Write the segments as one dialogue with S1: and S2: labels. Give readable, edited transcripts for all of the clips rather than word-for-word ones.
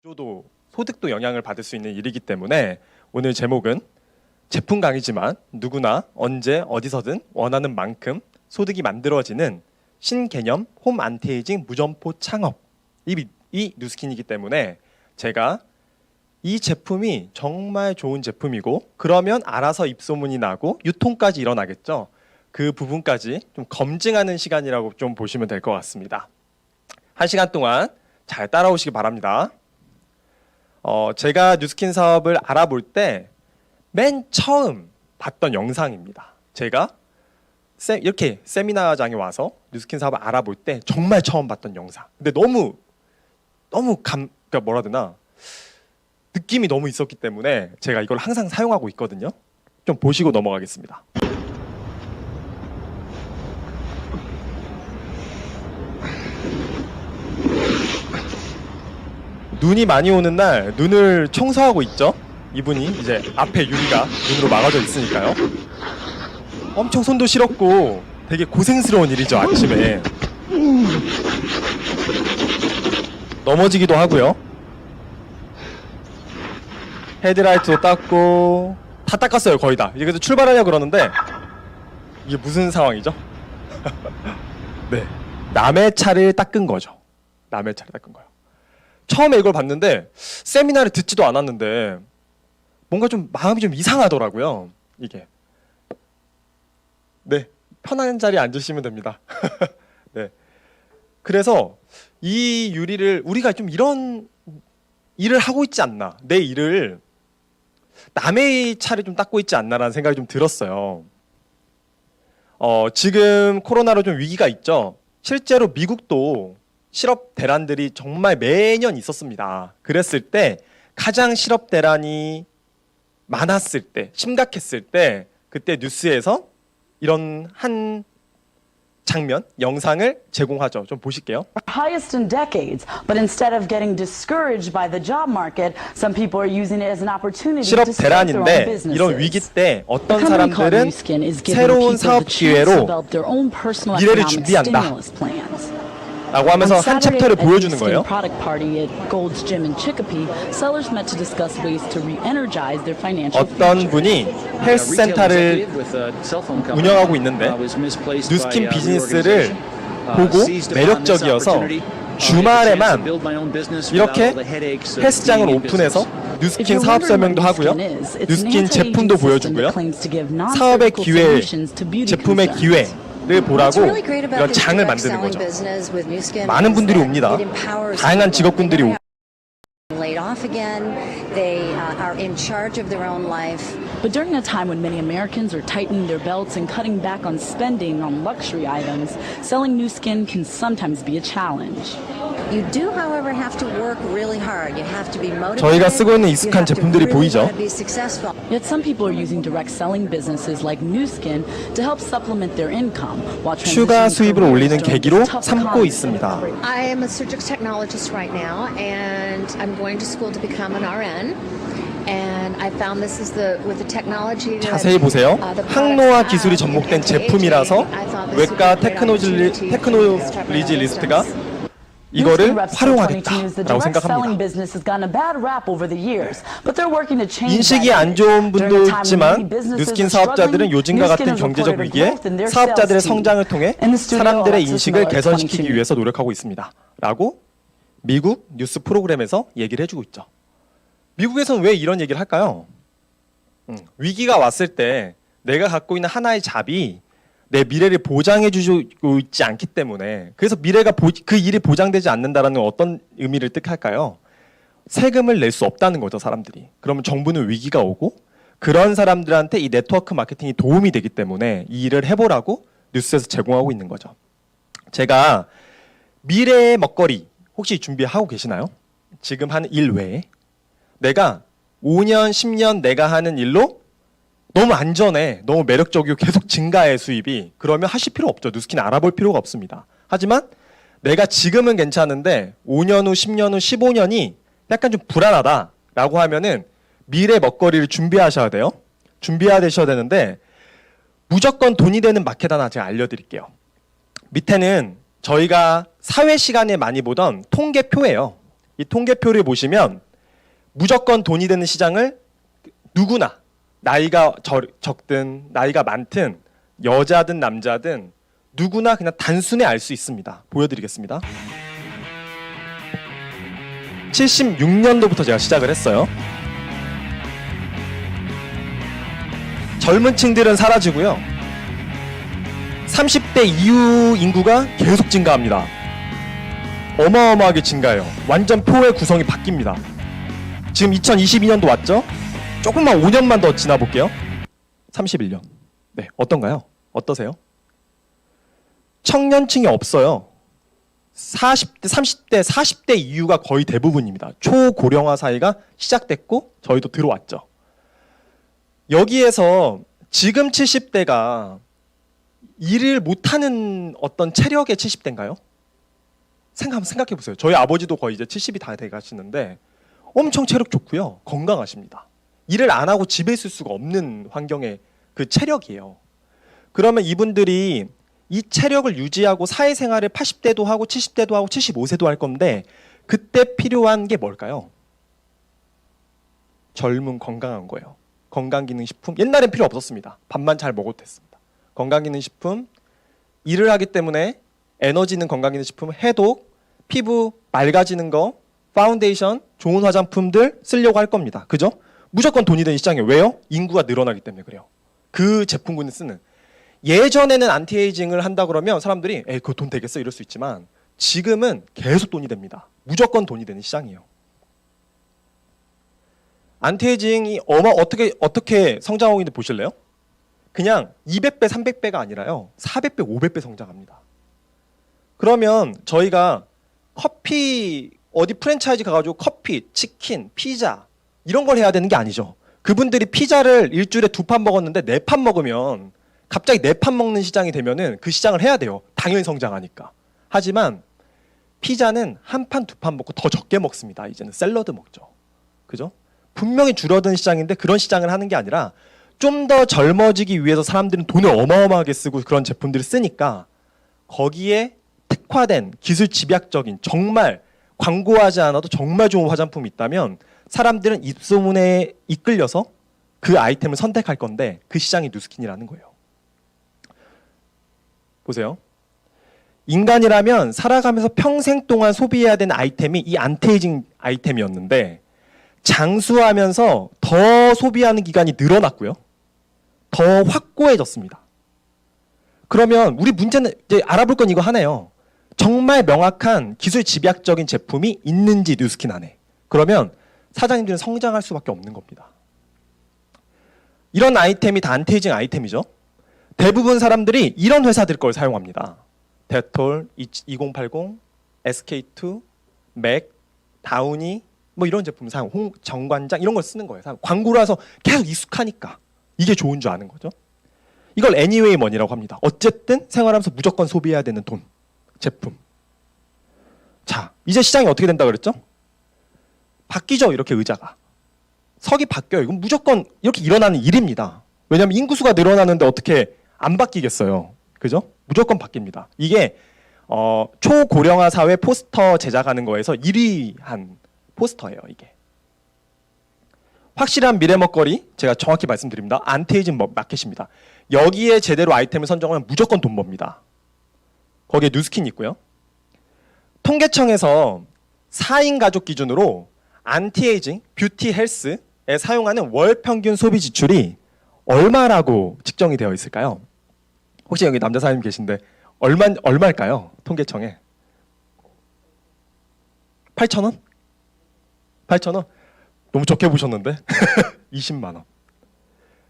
S1: 구조도 소득도 영향을 받을 수 있는 일이기 때문에 오늘 제목은 제품 강의지만 누구나 언제 어디서든 원하는 만큼 소득이 만들어지는 신개념 홈 안티에이징 무점포 창업 이 뉴스킨이기 때문에 제가 이 제품이 정말 좋은 제품이고 그러면 알아서 입소문이 나고 유통까지 일어나겠죠. 그 부분까지 좀 검증하는 시간이라고 좀 보시면 될 것 같습니다. 1시간 동안 잘 따라오시기 바랍니다. 제가 뉴스킨 사업을 알아볼 때 맨 처음 봤던 영상입니다. 제가 이렇게 세미나장에 와서 뉴스킨 사업을 알아볼 때 정말 처음 봤던 영상. 근데 너무 그러니까 뭐라 해야 되나 느낌이 너무 있었기 때문에 제가 이걸 항상 사용하고 있거든요. 좀 보시고 넘어가겠습니다. 눈이 많이 오는 날 눈을 청소하고 있죠. 이분이 이제 앞에 유리가 눈으로 막아져 있으니까요. 엄청 손도 시렵고 되게 고생스러운 일이죠. 아침에 넘어지기도 하고요. 헤드라이트도 닦고 다 닦았어요. 거의 다. 이제 그래서 출발하려고 그러는데 이게 무슨 상황이죠? 네, 남의 차를 닦은 거죠. 남의 차를 닦은 거예요. 처음에 이걸 봤는데 세미나를 듣지도 않았는데 뭔가 좀 마음이 좀 이상하더라고요. 이게. 네, 편한 자리에 앉으시면 됩니다. 네. 그래서 이 유리를 우리가 좀 이런 일을 하고 있지 않나, 내 일을 남의 차를 좀 닦고 있지 않나라는 생각이 좀 들었어요. 지금 코로나로 좀 위기가 있죠. 실제로 미국도 실업 대란들이 정말 매년 있었습니다. 그랬을 때 가장 실업 대란이 많았을 때, 심각했을 때 그때 뉴스에서 이런 한 장면, 영상을 제공하죠. 좀 보실게요.
S2: Highest in decades, but instead of getting discouraged by the job market, some people are using it as an opportunity
S1: 실업
S2: to start their own
S1: 대란인데
S2: businesses.
S1: 이런 위기 때 어떤
S2: The company called
S1: 사람들은
S2: Nu Skin is giving
S1: 새로운
S2: people
S1: 사업
S2: the chance to
S1: 기회로
S2: develop their own personal
S1: 미래를
S2: economic
S1: 준비한다
S2: stimulus plans.
S1: 라고 하면서 한 챕터를 보여주는 거예요.
S2: Product party at Gold's Gym in Chicopee, sellers met to discuss ways to re-energize their financial
S1: 어떤
S2: future.
S1: 분이 헬스센터를 운영하고 있는데 뉴스킨 비즈니스를 보고 매력적이어서 주말에만 이렇게 헬스장을 오픈해서 뉴스킨 사업 설명도 하고요. 뉴스킨 제품도 보여주고요. 사업의 기회, 제품의 기회를 보라고 이런 장을 만드는 거죠. 많은 분들이 옵니다. 다양한 직업군들이 오고.
S3: Laid off again. They are in charge of their own life.
S2: But during a time when many Americans are tightening their belts and cutting back on spending on luxury items, selling Nu Skin can sometimes be a challenge.
S3: You do, however, have to work really hard. You have to be motivated.
S1: 저희가 쓰고 있는 익숙한 제품들이 보이죠?
S3: Be successful.
S2: Yet some people are using direct selling businesses like Nu Skin to help supplement their income while
S1: 추가
S2: transitioning
S1: 수입을 올리는
S2: careers during
S1: 계기로
S2: the tough
S1: 삼고
S2: economy
S1: 있습니다.
S2: recovery.
S4: I am a surgical technologist right now, and I'm going to school to become an RN. And I found this is with the technology.
S1: 자세히 보세요. 항노화 기술이 접목된 제품이라서 외과 테크놀리지 리스트가 이거를 활용하겠다라고 생각합니다. 인식이 안 좋은 분도 있지만 뉴스킨 사업자들은 요즘과 같은 경제적 위기에 사업자들의 성장을 통해 사람들의 인식을 개선시키기 위해서 노력하고 있습니다. 라고 미국 뉴스 프로그램에서 얘기를 해주고 있죠. 미국에서는 왜 이런 얘기를 할까요? 위기가 왔을 때 내가 갖고 있는 하나의 잡이 내 미래를 보장해 주고 있지 않기 때문에, 그래서 미래가 그 일이 보장되지 않는다라는 어떤 의미를 뜻할까요? 세금을 낼 수 없다는 거죠, 사람들이. 그러면 정부는 위기가 오고 그런 사람들한테 이 네트워크 마케팅이 도움이 되기 때문에 이 일을 해보라고 뉴스에서 제공하고 있는 거죠. 제가 미래의 먹거리 혹시 준비하고 계시나요? 지금 하는 일 외에 내가 5년, 10년 내가 하는 일로 너무 안전해, 너무 매력적이고 계속 증가해 수입이, 그러면 하실 필요 없죠. 뉴스킨 알아볼 필요가 없습니다. 하지만 내가 지금은 괜찮은데 5년 후, 10년 후, 15년이 약간 좀 불안하다라고 하면은 미래 먹거리를 준비하셔야 돼요. 준비하셔야 되는데 무조건 돈이 되는 마켓 하나 제가 알려드릴게요. 밑에는 저희가 사회 시간에 많이 보던 통계표예요. 이 통계표를 보시면 무조건 돈이 되는 시장을 누구나 나이가 적든 나이가 많든 여자든 남자든 누구나 그냥 단순히 알 수 있습니다. 보여드리겠습니다. 76년도부터 제가 시작을 했어요. 젊은 층들은 사라지고요. 30대 이후 인구가 계속 증가합니다. 어마어마하게 증가해요. 완전 표의 구성이 바뀝니다. 지금 2022년도 왔죠? 조금만 5년만 더 지나볼게요. 31년. 네, 어떤가요? 어떠세요? 청년층이 없어요. 40대, 30대, 40대 이후가 거의 대부분입니다. 초고령화 사회가 시작됐고 저희도 들어왔죠. 여기에서 지금 70대가 일을 못하는 어떤 체력의 70대인가요? 한번 생각해 보세요. 저희 아버지도 거의 이제 70이 다 돼 가시는데 엄청 체력 좋고요. 건강하십니다. 일을 안 하고 집에 있을 수가 없는 환경의 그 체력이에요. 그러면 이분들이 이 체력을 유지하고 사회생활을 80대도 하고 70대도 하고 75세도 할 건데 그때 필요한 게 뭘까요? 젊은 건강한 거예요. 건강기능식품. 옛날엔 필요 없었습니다. 밥만 잘 먹어도 됐습니다. 건강기능식품, 일을 하기 때문에 에너지 있는 건강기능식품, 해독, 피부 맑아지는 거, 파운데이션, 좋은 화장품들 쓰려고 할 겁니다. 그죠? 무조건 돈이 되는 시장이에요. 왜요? 인구가 늘어나기 때문에 그래요. 그 제품군을 쓰는. 예전에는 안티에이징을 한다 그러면 사람들이 에이 그거 돈 되겠어 이럴 수 있지만 지금은 계속 돈이 됩니다. 무조건 돈이 되는 시장이에요. 안티에이징이 어떻게 성장하고 있는지 보실래요? 그냥 200배, 300배가 아니라요. 400배, 500배 성장합니다. 그러면 저희가 커피 어디 프랜차이즈 가가지고 커피, 치킨, 피자 이런 걸 해야 되는 게 아니죠. 그분들이 피자를 일주일에 2판 먹었는데 4판 먹으면 갑자기 4판 먹는 시장이 되면은 그 시장을 해야 돼요. 당연히 성장하니까. 하지만 피자는 1판, 2판 먹고 더 적게 먹습니다. 이제는 샐러드 먹죠. 그죠? 분명히 줄어든 시장인데 그런 시장을 하는 게 아니라 좀 더 젊어지기 위해서 사람들은 돈을 어마어마하게 쓰고 그런 제품들을 쓰니까 거기에 특화된 기술 집약적인 정말 광고하지 않아도 정말 좋은 화장품이 있다면 사람들은 입소문에 이끌려서 그 아이템을 선택할 건데 그 시장이 누스킨이라는 거예요. 보세요. 인간이라면 살아가면서 평생 동안 소비해야 되는 아이템이 이 안티에이징 아이템이었는데 장수하면서 더 소비하는 기간이 늘어났고요. 더 확고해졌습니다. 그러면 우리 문제는 이제 알아볼 건 이거 하나예요. 정말 명확한 기술 집약적인 제품이 있는지 누스킨 안에. 그러면 사장님들은 성장할 수밖에 없는 겁니다. 이런 아이템이 다 안티에이징 아이템이죠. 대부분 사람들이 이런 회사들 걸 사용합니다. 데톨, 2080, SK2, 맥, 다우니 뭐 이런 제품 사용, 정관장 이런 걸 쓰는 거예요. 광고라서 계속 익숙하니까 이게 좋은 줄 아는 거죠. 이걸 anyway money라고 합니다. 어쨌든 생활하면서 무조건 소비해야 되는 돈, 제품. 자, 이제 시장이 어떻게 된다 그랬죠? 바뀌죠. 이렇게 의자가. 석이 바뀌어요. 이건 무조건 이렇게 일어나는 일입니다. 왜냐하면 인구수가 늘어나는데 어떻게 안 바뀌겠어요. 그죠? 무조건 바뀝니다. 이게 초고령화 사회 포스터 제작하는 거에서 1위 한 포스터예요. 이게. 확실한 미래 먹거리 제가 정확히 말씀드립니다. 안티에이징 마켓입니다. 여기에 제대로 아이템을 선정하면 무조건 돈 법니다. 거기에 누스킨 있고요. 통계청에서 4인 가족 기준으로 안티에이징, 뷰티 헬스에 사용하는 월 평균 소비 지출이 얼마라고 측정이 되어 있을까요? 혹시 여기 남자 사장님 계신데 얼마일까요? 통계청에 8,000원? 8,000원? 너무 적게 보셨는데 20만 원.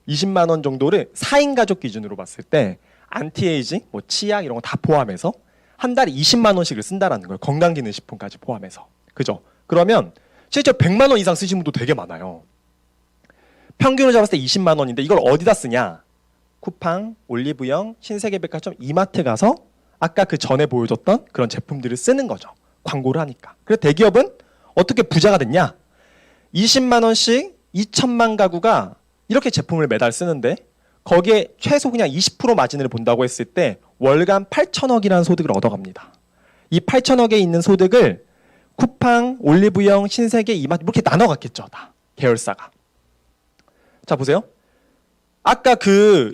S1: 20만 원 정도를 4인 가족 기준으로 봤을 때 안티에이징, 뭐 치약 이런 거 다 포함해서 한 달에 20만 원씩을 쓴다라는 거예요. 건강기능식품까지 포함해서. 그죠? 그러면 실제로 100만 원 이상 쓰신 분도 되게 많아요. 평균으로 잡았을 때 20만 원인데 이걸 어디다 쓰냐? 쿠팡, 올리브영, 신세계백화점, 이마트 가서 아까 그 전에 보여줬던 그런 제품들을 쓰는 거죠. 광고를 하니까. 그래서 대기업은 어떻게 부자가 됐냐? 20만 원씩 2천만 가구가 이렇게 제품을 매달 쓰는데 거기에 최소 그냥 20% 마진을 본다고 했을 때 월간 8천억이라는 소득을 얻어갑니다. 이 8천억에 있는 소득을 쿠팡, 올리브영, 신세계, 이마트 이렇게 나눠갔겠죠. 다 계열사가. 자 보세요. 아까 그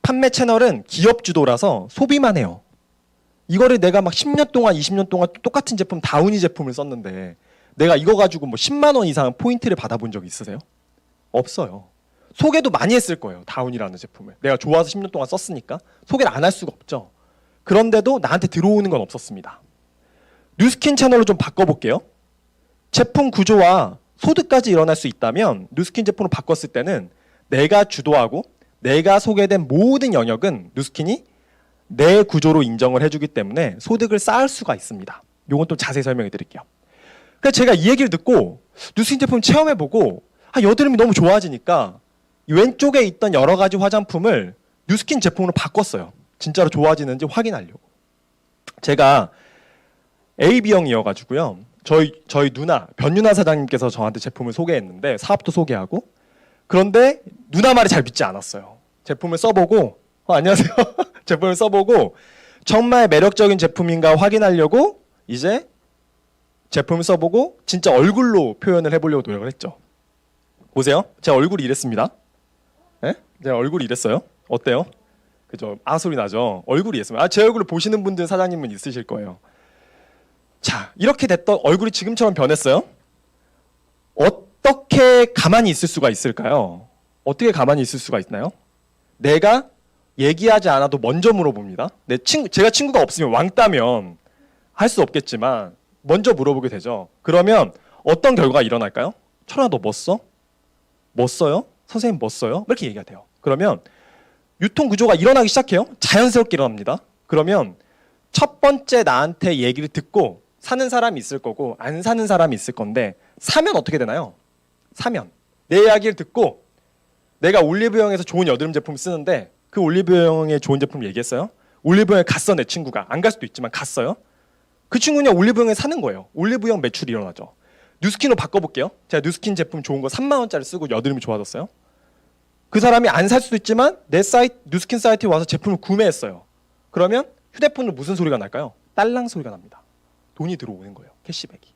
S1: 판매 채널은 기업 주도라서 소비만 해요. 이거를 내가 막 10년 동안 20년 동안 똑같은 제품 다우니 제품을 썼는데 내가 이거 가지고 뭐 10만 원 이상 포인트를 받아본 적 있으세요? 없어요. 소개도 많이 했을 거예요. 다운이라는 제품을. 내가 좋아서 10년 동안 썼으니까 소개를 안 할 수가 없죠. 그런데도 나한테 들어오는 건 없었습니다. 뉴스킨 채널로 좀 바꿔볼게요. 제품 구조와 소득까지 일어날 수 있다면 뉴스킨 제품으로 바꿨을 때는 내가 주도하고 내가 소개된 모든 영역은 뉴스킨이 내 구조로 인정을 해주기 때문에 소득을 쌓을 수가 있습니다. 이건 또 자세히 설명해 드릴게요. 그래서 제가 이 얘기를 듣고 뉴스킨 제품 체험해보고 여드름이 너무 좋아지니까 왼쪽에 있던 여러 가지 화장품을 뉴스킨 제품으로 바꿨어요. 진짜로 좋아지는지 확인하려고. 제가 AB형이어가지고요. 저희 누나, 변유나 사장님께서 저한테 제품을 소개했는데 사업도 소개하고 그런데 누나 말이 잘 믿지 않았어요. 제품을 써보고 안녕하세요. 제품을 써보고 정말 매력적인 제품인가 확인하려고 이제 제품을 써보고 진짜 얼굴로 표현을 해보려고 노력을 했죠. 보세요. 제 얼굴이 이랬습니다. 네? 제 얼굴이 이랬어요. 어때요? 그죠? 소리 나죠? 얼굴이 이랬습니다. 제 얼굴을 보시는 분들 사장님은 있으실 거예요. 자, 이렇게 됐던 얼굴이 지금처럼 변했어요. 어떻게 가만히 있을 수가 있을까요? 어떻게 가만히 있을 수가 있나요? 내가 얘기하지 않아도 먼저 물어봅니다. 제가 친구가 없으면 왕따면 할 수 없겠지만 먼저 물어보게 되죠. 그러면 어떤 결과가 일어날까요? 철아 너 뭐 써? 뭐 써요? 선생님 뭐 써요? 이렇게 얘기가 돼요. 그러면 유통 구조가 일어나기 시작해요. 자연스럽게 일어납니다. 그러면 첫 번째 나한테 얘기를 듣고 사는 사람이 있을 거고 안 사는 사람이 있을 건데 사면 어떻게 되나요? 사면 내 이야기를 듣고 내가 올리브영에서 좋은 여드름 제품 쓰는데 그 올리브영의 좋은 제품을 얘기했어요. 올리브영에 갔어 내 친구가. 안 갈 수도 있지만 갔어요. 그 친구는 올리브영에 사는 거예요. 올리브영 매출이 일어나죠. 뉴스킨으로 바꿔볼게요. 제가 뉴스킨 제품 좋은 거 3만 원짜리 쓰고 여드름이 좋아졌어요. 그 사람이 안 살 수도 있지만 내 사이트 뉴스킨 사이트에 와서 제품을 구매했어요. 그러면 휴대폰으로 무슨 소리가 날까요? 딸랑 소리가 납니다. 돈이 들어오는 거예요. 캐시백이.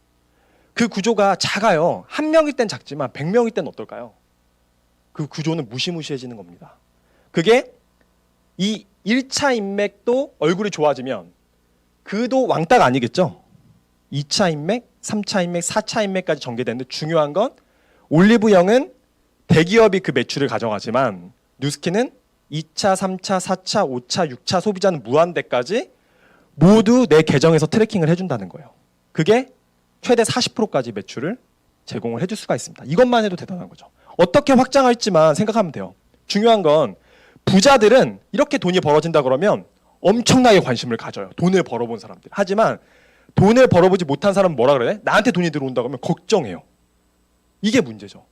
S1: 그 구조가 작아요. 한 명일 땐 작지만 100명일 땐 어떨까요? 그 구조는 무시무시해지는 겁니다. 그게 이 1차 인맥도 얼굴이 좋아지면 그도 왕따가 아니겠죠? 2차 인맥, 3차 인맥, 4차 인맥까지 전개되는데 중요한 건 올리브영은 대기업이 그 매출을 가져가지만 뉴스킨은 2차, 3차, 4차, 5차, 6차 소비자는 무한대까지 모두 내 계정에서 트래킹을 해준다는 거예요. 그게 최대 40%까지 매출을 제공을 해줄 수가 있습니다. 이것만 해도 대단한 거죠. 어떻게 확장할지만 생각하면 돼요. 중요한 건 부자들은 이렇게 돈이 벌어진다 그러면 엄청나게 관심을 가져요. 돈을 벌어본 사람들. 하지만 돈을 벌어보지 못한 사람은 뭐라 그래? 나한테 돈이 들어온다 그러면 걱정해요. 이게 문제죠.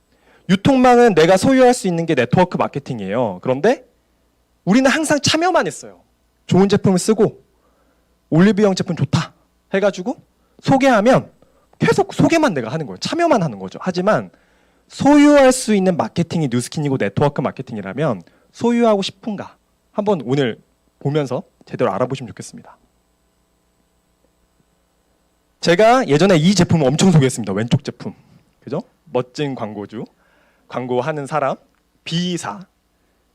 S1: 유통망은 내가 소유할 수 있는 게 네트워크 마케팅이에요. 그런데 우리는 항상 참여만 했어요. 좋은 제품을 쓰고 올리브영 제품 좋다 해가지고 소개하면 계속 소개만 내가 하는 거예요. 참여만 하는 거죠. 하지만 소유할 수 있는 마케팅이 뉴스킨이고 네트워크 마케팅이라면 소유하고 싶은가? 한번 오늘 보면서 제대로 알아보시면 좋겠습니다. 제가 예전에 이 제품을 엄청 소개했습니다. 왼쪽 제품. 그죠? 멋진 광고주. 광고하는 사람. B사.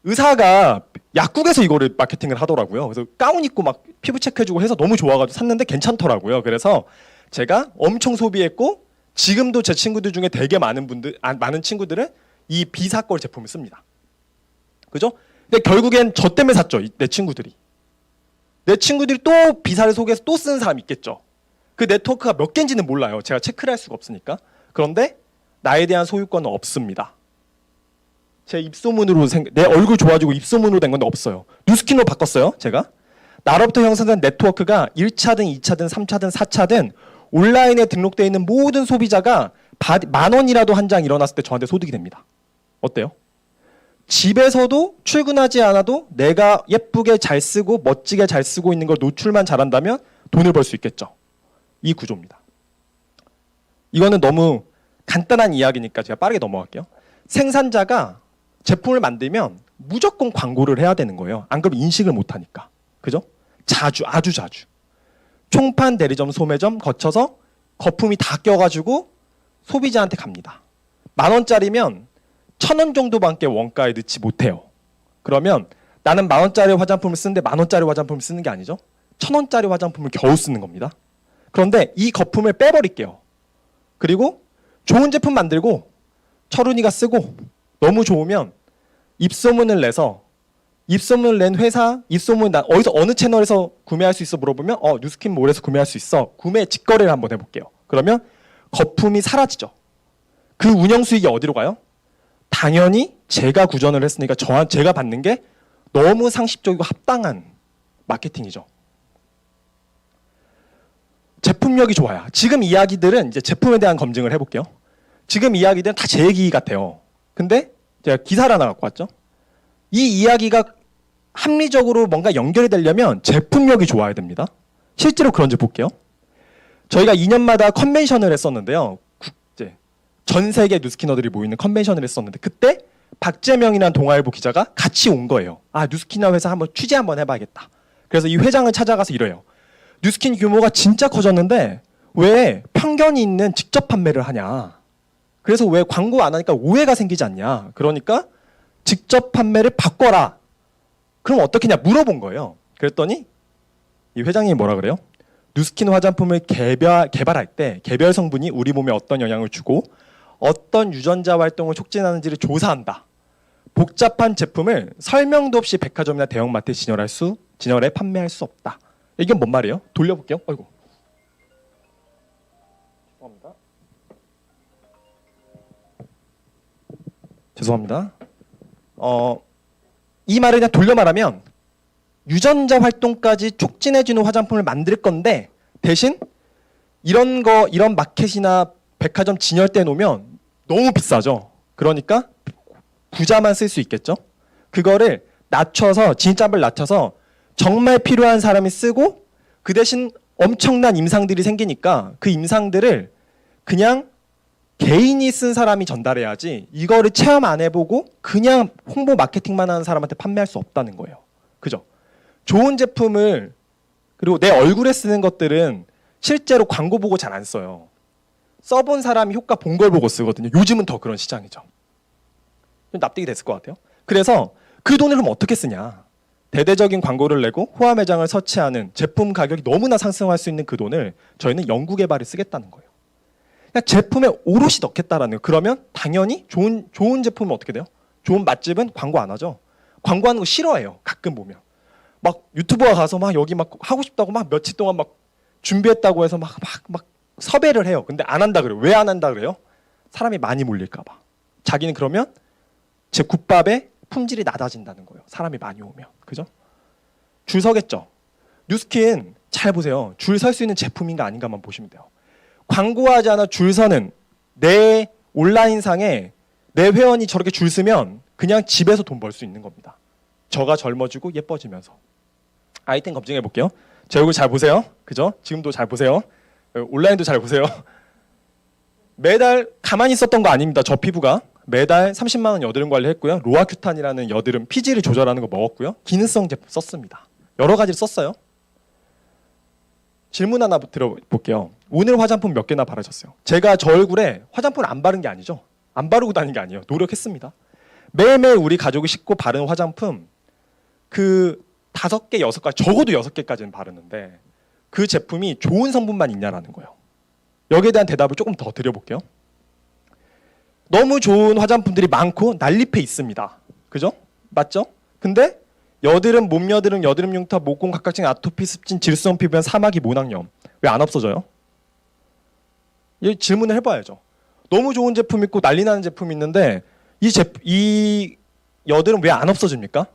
S1: 의사가 약국에서 이거를 마케팅을 하더라고요. 그래서 가운 입고 막 피부 체크해주고 해서 너무 좋아가지고 샀는데 괜찮더라고요. 그래서 제가 엄청 소비했고 지금도 제 친구들 중에 되게 많은 친구들은 이 B사 걸 제품을 씁니다. 그죠? 근데 결국엔 저 때문에 샀죠. 내 친구들이. 내 친구들이 또 B사를 소개해서 또 쓰는 사람이 있겠죠. 그 네트워크가 몇 개인지는 몰라요. 제가 체크를 할 수가 없으니까. 그런데 나에 대한 소유권은 없습니다. 제 입소문으로 내 얼굴 좋아지고 입소문으로 된 건 없어요. 뉴스킨으로 바꿨어요. 제가. 나로부터 형성된 네트워크가 1차든 2차든 3차든 4차든 온라인에 등록되어 있는 모든 소비자가 10,000원이라도 한 장 일어났을 때 저한테 소득이 됩니다. 어때요? 집에서도 출근하지 않아도 내가 예쁘게 잘 쓰고 멋지게 잘 쓰고 있는 걸 노출만 잘한다면 돈을 벌 수 있겠죠. 이 구조입니다. 이거는 너무 간단한 이야기니까 제가 빠르게 넘어갈게요. 생산자가 제품을 만들면 무조건 광고를 해야 되는 거예요. 안 그러면 인식을 못하니까. 그죠? 아주 자주. 총판, 대리점, 소매점 거쳐서 거품이 다 껴가지고 소비자한테 갑니다. 10,000원짜리면 1,000원 정도밖에 원가에 넣지 못해요. 그러면 나는 10,000원짜리 화장품을 쓰는데 10,000원짜리 화장품을 쓰는 게 아니죠. 1,000원짜리 화장품을 겨우 쓰는 겁니다. 그런데 이 거품을 빼버릴게요. 그리고 좋은 제품 만들고 철훈이가 쓰고 너무 좋으면 입소문을 내서 입소문을 낸 회사, 어디서 어느 채널에서 구매할 수 있어 물어보면 뉴스킨몰에서 구매할 수 있어. 구매 직거래를 한번 해볼게요. 그러면 거품이 사라지죠. 그 운영 수익이 어디로 가요? 당연히 제가 구전을 했으니까 제가 받는 게 너무 상식적이고 합당한 마케팅이죠. 제품력이 좋아요. 지금 이야기들은 이제 제품에 대한 검증을 해볼게요. 지금 이야기들은 다 제 얘기 같아요. 근데 제가 기사를 하나 갖고 왔죠. 이 이야기가 합리적으로 뭔가 연결이 되려면 제품력이 좋아야 됩니다. 실제로 그런지 볼게요. 저희가 2년마다 컨벤션을 했었는데요. 국제 전 세계 뉴스키너들이 모이는 컨벤션을 했었는데 그때 박재명이라는 동아일보 기자가 같이 온 거예요. 뉴스키너 회사 한번 취재 한번 해봐야겠다. 그래서 이 회장을 찾아가서 이래요. 뉴스킨 규모가 진짜 커졌는데 왜 편견이 있는 직접 판매를 하냐. 그래서 왜 광고 안 하니까 오해가 생기지 않냐. 그러니까 직접 판매를 바꿔라. 그럼 어떻게냐 물어본 거예요. 그랬더니 이 회장님이 뭐라 그래요? 뉴스킨 화장품을 개발할 때 개별 성분이 우리 몸에 어떤 영향을 주고 어떤 유전자 활동을 촉진하는지를 조사한다. 복잡한 제품을 설명도 없이 백화점이나 대형마트에 진열해 판매할 수 없다. 이게 뭔 말이에요? 돌려볼게요. 아이고. 죄송합니다. 이 말을 그냥 돌려 말하면 유전자 활동까지 촉진해주는 화장품을 만들 건데 대신 이런 마켓이나 백화점 진열대에 놓으면 너무 비싸죠. 그러니까 부자만 쓸 수 있겠죠. 그거를 낮춰서 진짜를 낮춰서 정말 필요한 사람이 쓰고 그 대신 엄청난 임상들이 생기니까 그 임상들을 그냥 개인이 쓴 사람이 전달해야지 이거를 체험 안 해보고 그냥 홍보 마케팅만 하는 사람한테 판매할 수 없다는 거예요. 그죠? 좋은 제품을 그리고 내 얼굴에 쓰는 것들은 실제로 광고 보고 잘 안 써요. 써본 사람이 효과 본 걸 보고 쓰거든요. 요즘은 더 그런 시장이죠. 좀 납득이 됐을 것 같아요. 그래서 그 돈을 그럼 어떻게 쓰냐. 대대적인 광고를 내고 호화 매장을 설치하는 제품 가격이 너무나 상승할 수 있는 그 돈을 저희는 연구개발에 쓰겠다는 거예요. 그냥 제품에 오롯이 넣겠다라는 거예요. 그러면 당연히 좋은 제품은 어떻게 돼요? 좋은 맛집은 광고 안 하죠. 광고하는 거 싫어해요. 가끔 보면. 막 유튜버가 가서 막 여기 막 하고 싶다고 막 며칠 동안 막 준비했다고 해서 막 섭외를 해요. 근데 안 한다 그래요. 왜 안 한다 그래요? 사람이 많이 몰릴까 봐. 자기는 그러면 제 국밥의 품질이 낮아진다는 거예요. 사람이 많이 오면. 그죠? 줄 서겠죠. 뉴스킨 잘 보세요. 줄 설 수 있는 제품인가 아닌가만 보시면 돼요. 광고하지 않아 줄 서는 내 온라인상에 내 회원이 저렇게 줄 서면 그냥 집에서 돈 벌 수 있는 겁니다. 저가 젊어지고 예뻐지면서. 아이템 검증해 볼게요. 제 얼굴 잘 보세요. 그죠? 지금도 잘 보세요. 온라인도 잘 보세요. 매달 가만히 있었던 거 아닙니다. 저 피부가. 매달 30만 원 여드름 관리했고요. 로아큐탄이라는 여드름 피지를 조절하는 거 먹었고요. 기능성 제품 썼습니다. 여러 가지를 썼어요. 질문 하나 들어볼게요. 오늘 화장품 몇 개나 바르셨어요? 제가 저 얼굴에 화장품을 안 바른 게 아니죠. 안 바르고 다닌 게 아니에요. 노력했습니다. 매일매일 우리 가족이 씻고 바르는 화장품 그 5개, 6가지, 적어도 6개까지는 바르는데 그 제품이 좋은 성분만 있냐라는 거예요. 여기에 대한 대답을 조금 더 드려볼게요. 너무 좋은 화장품들이 많고 난립해 있습니다. 그죠? 맞죠? 근데 여드름, 몸여드름, 여드름 흉터, 모공, 각각층, 아토피, 습진, 질소성 피부염, 사마귀, 모낭염 왜 안 없어져요? 이 질문을 해봐야죠. 너무 좋은 제품 있고 난리나는 제품이 있는데 이 여드름 왜 안 없어집니까?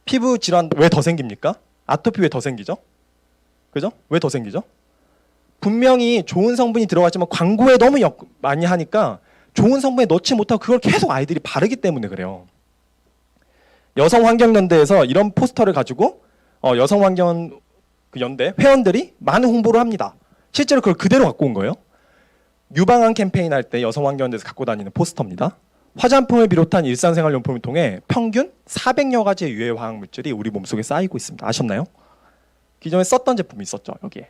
S1: 피부 질환 왜 더 생깁니까? 아토피 왜 더 생기죠? 그죠? 왜 더 생기죠? 분명히 좋은 성분이 들어갔지만 광고에 너무 많이 하니까 좋은 성분에 넣지 못하고 그걸 계속 아이들이 바르기 때문에 그래요. 여성환경연대에서 이런 포스터를 가지고 여성환경 연대 회원들이 많은 홍보를 합니다. 실제로 그걸 그대로 갖고 온 거예요. 유방암 캠페인 할 때 여성환경연대에서 갖고 다니는 포스터입니다. 화장품을 비롯한 일상생활용품을 통해 평균 400여 가지의 유해 화학물질이 우리 몸속에 쌓이고 있습니다. 아셨나요? 기존에 썼던 제품이 있었죠. 여기에.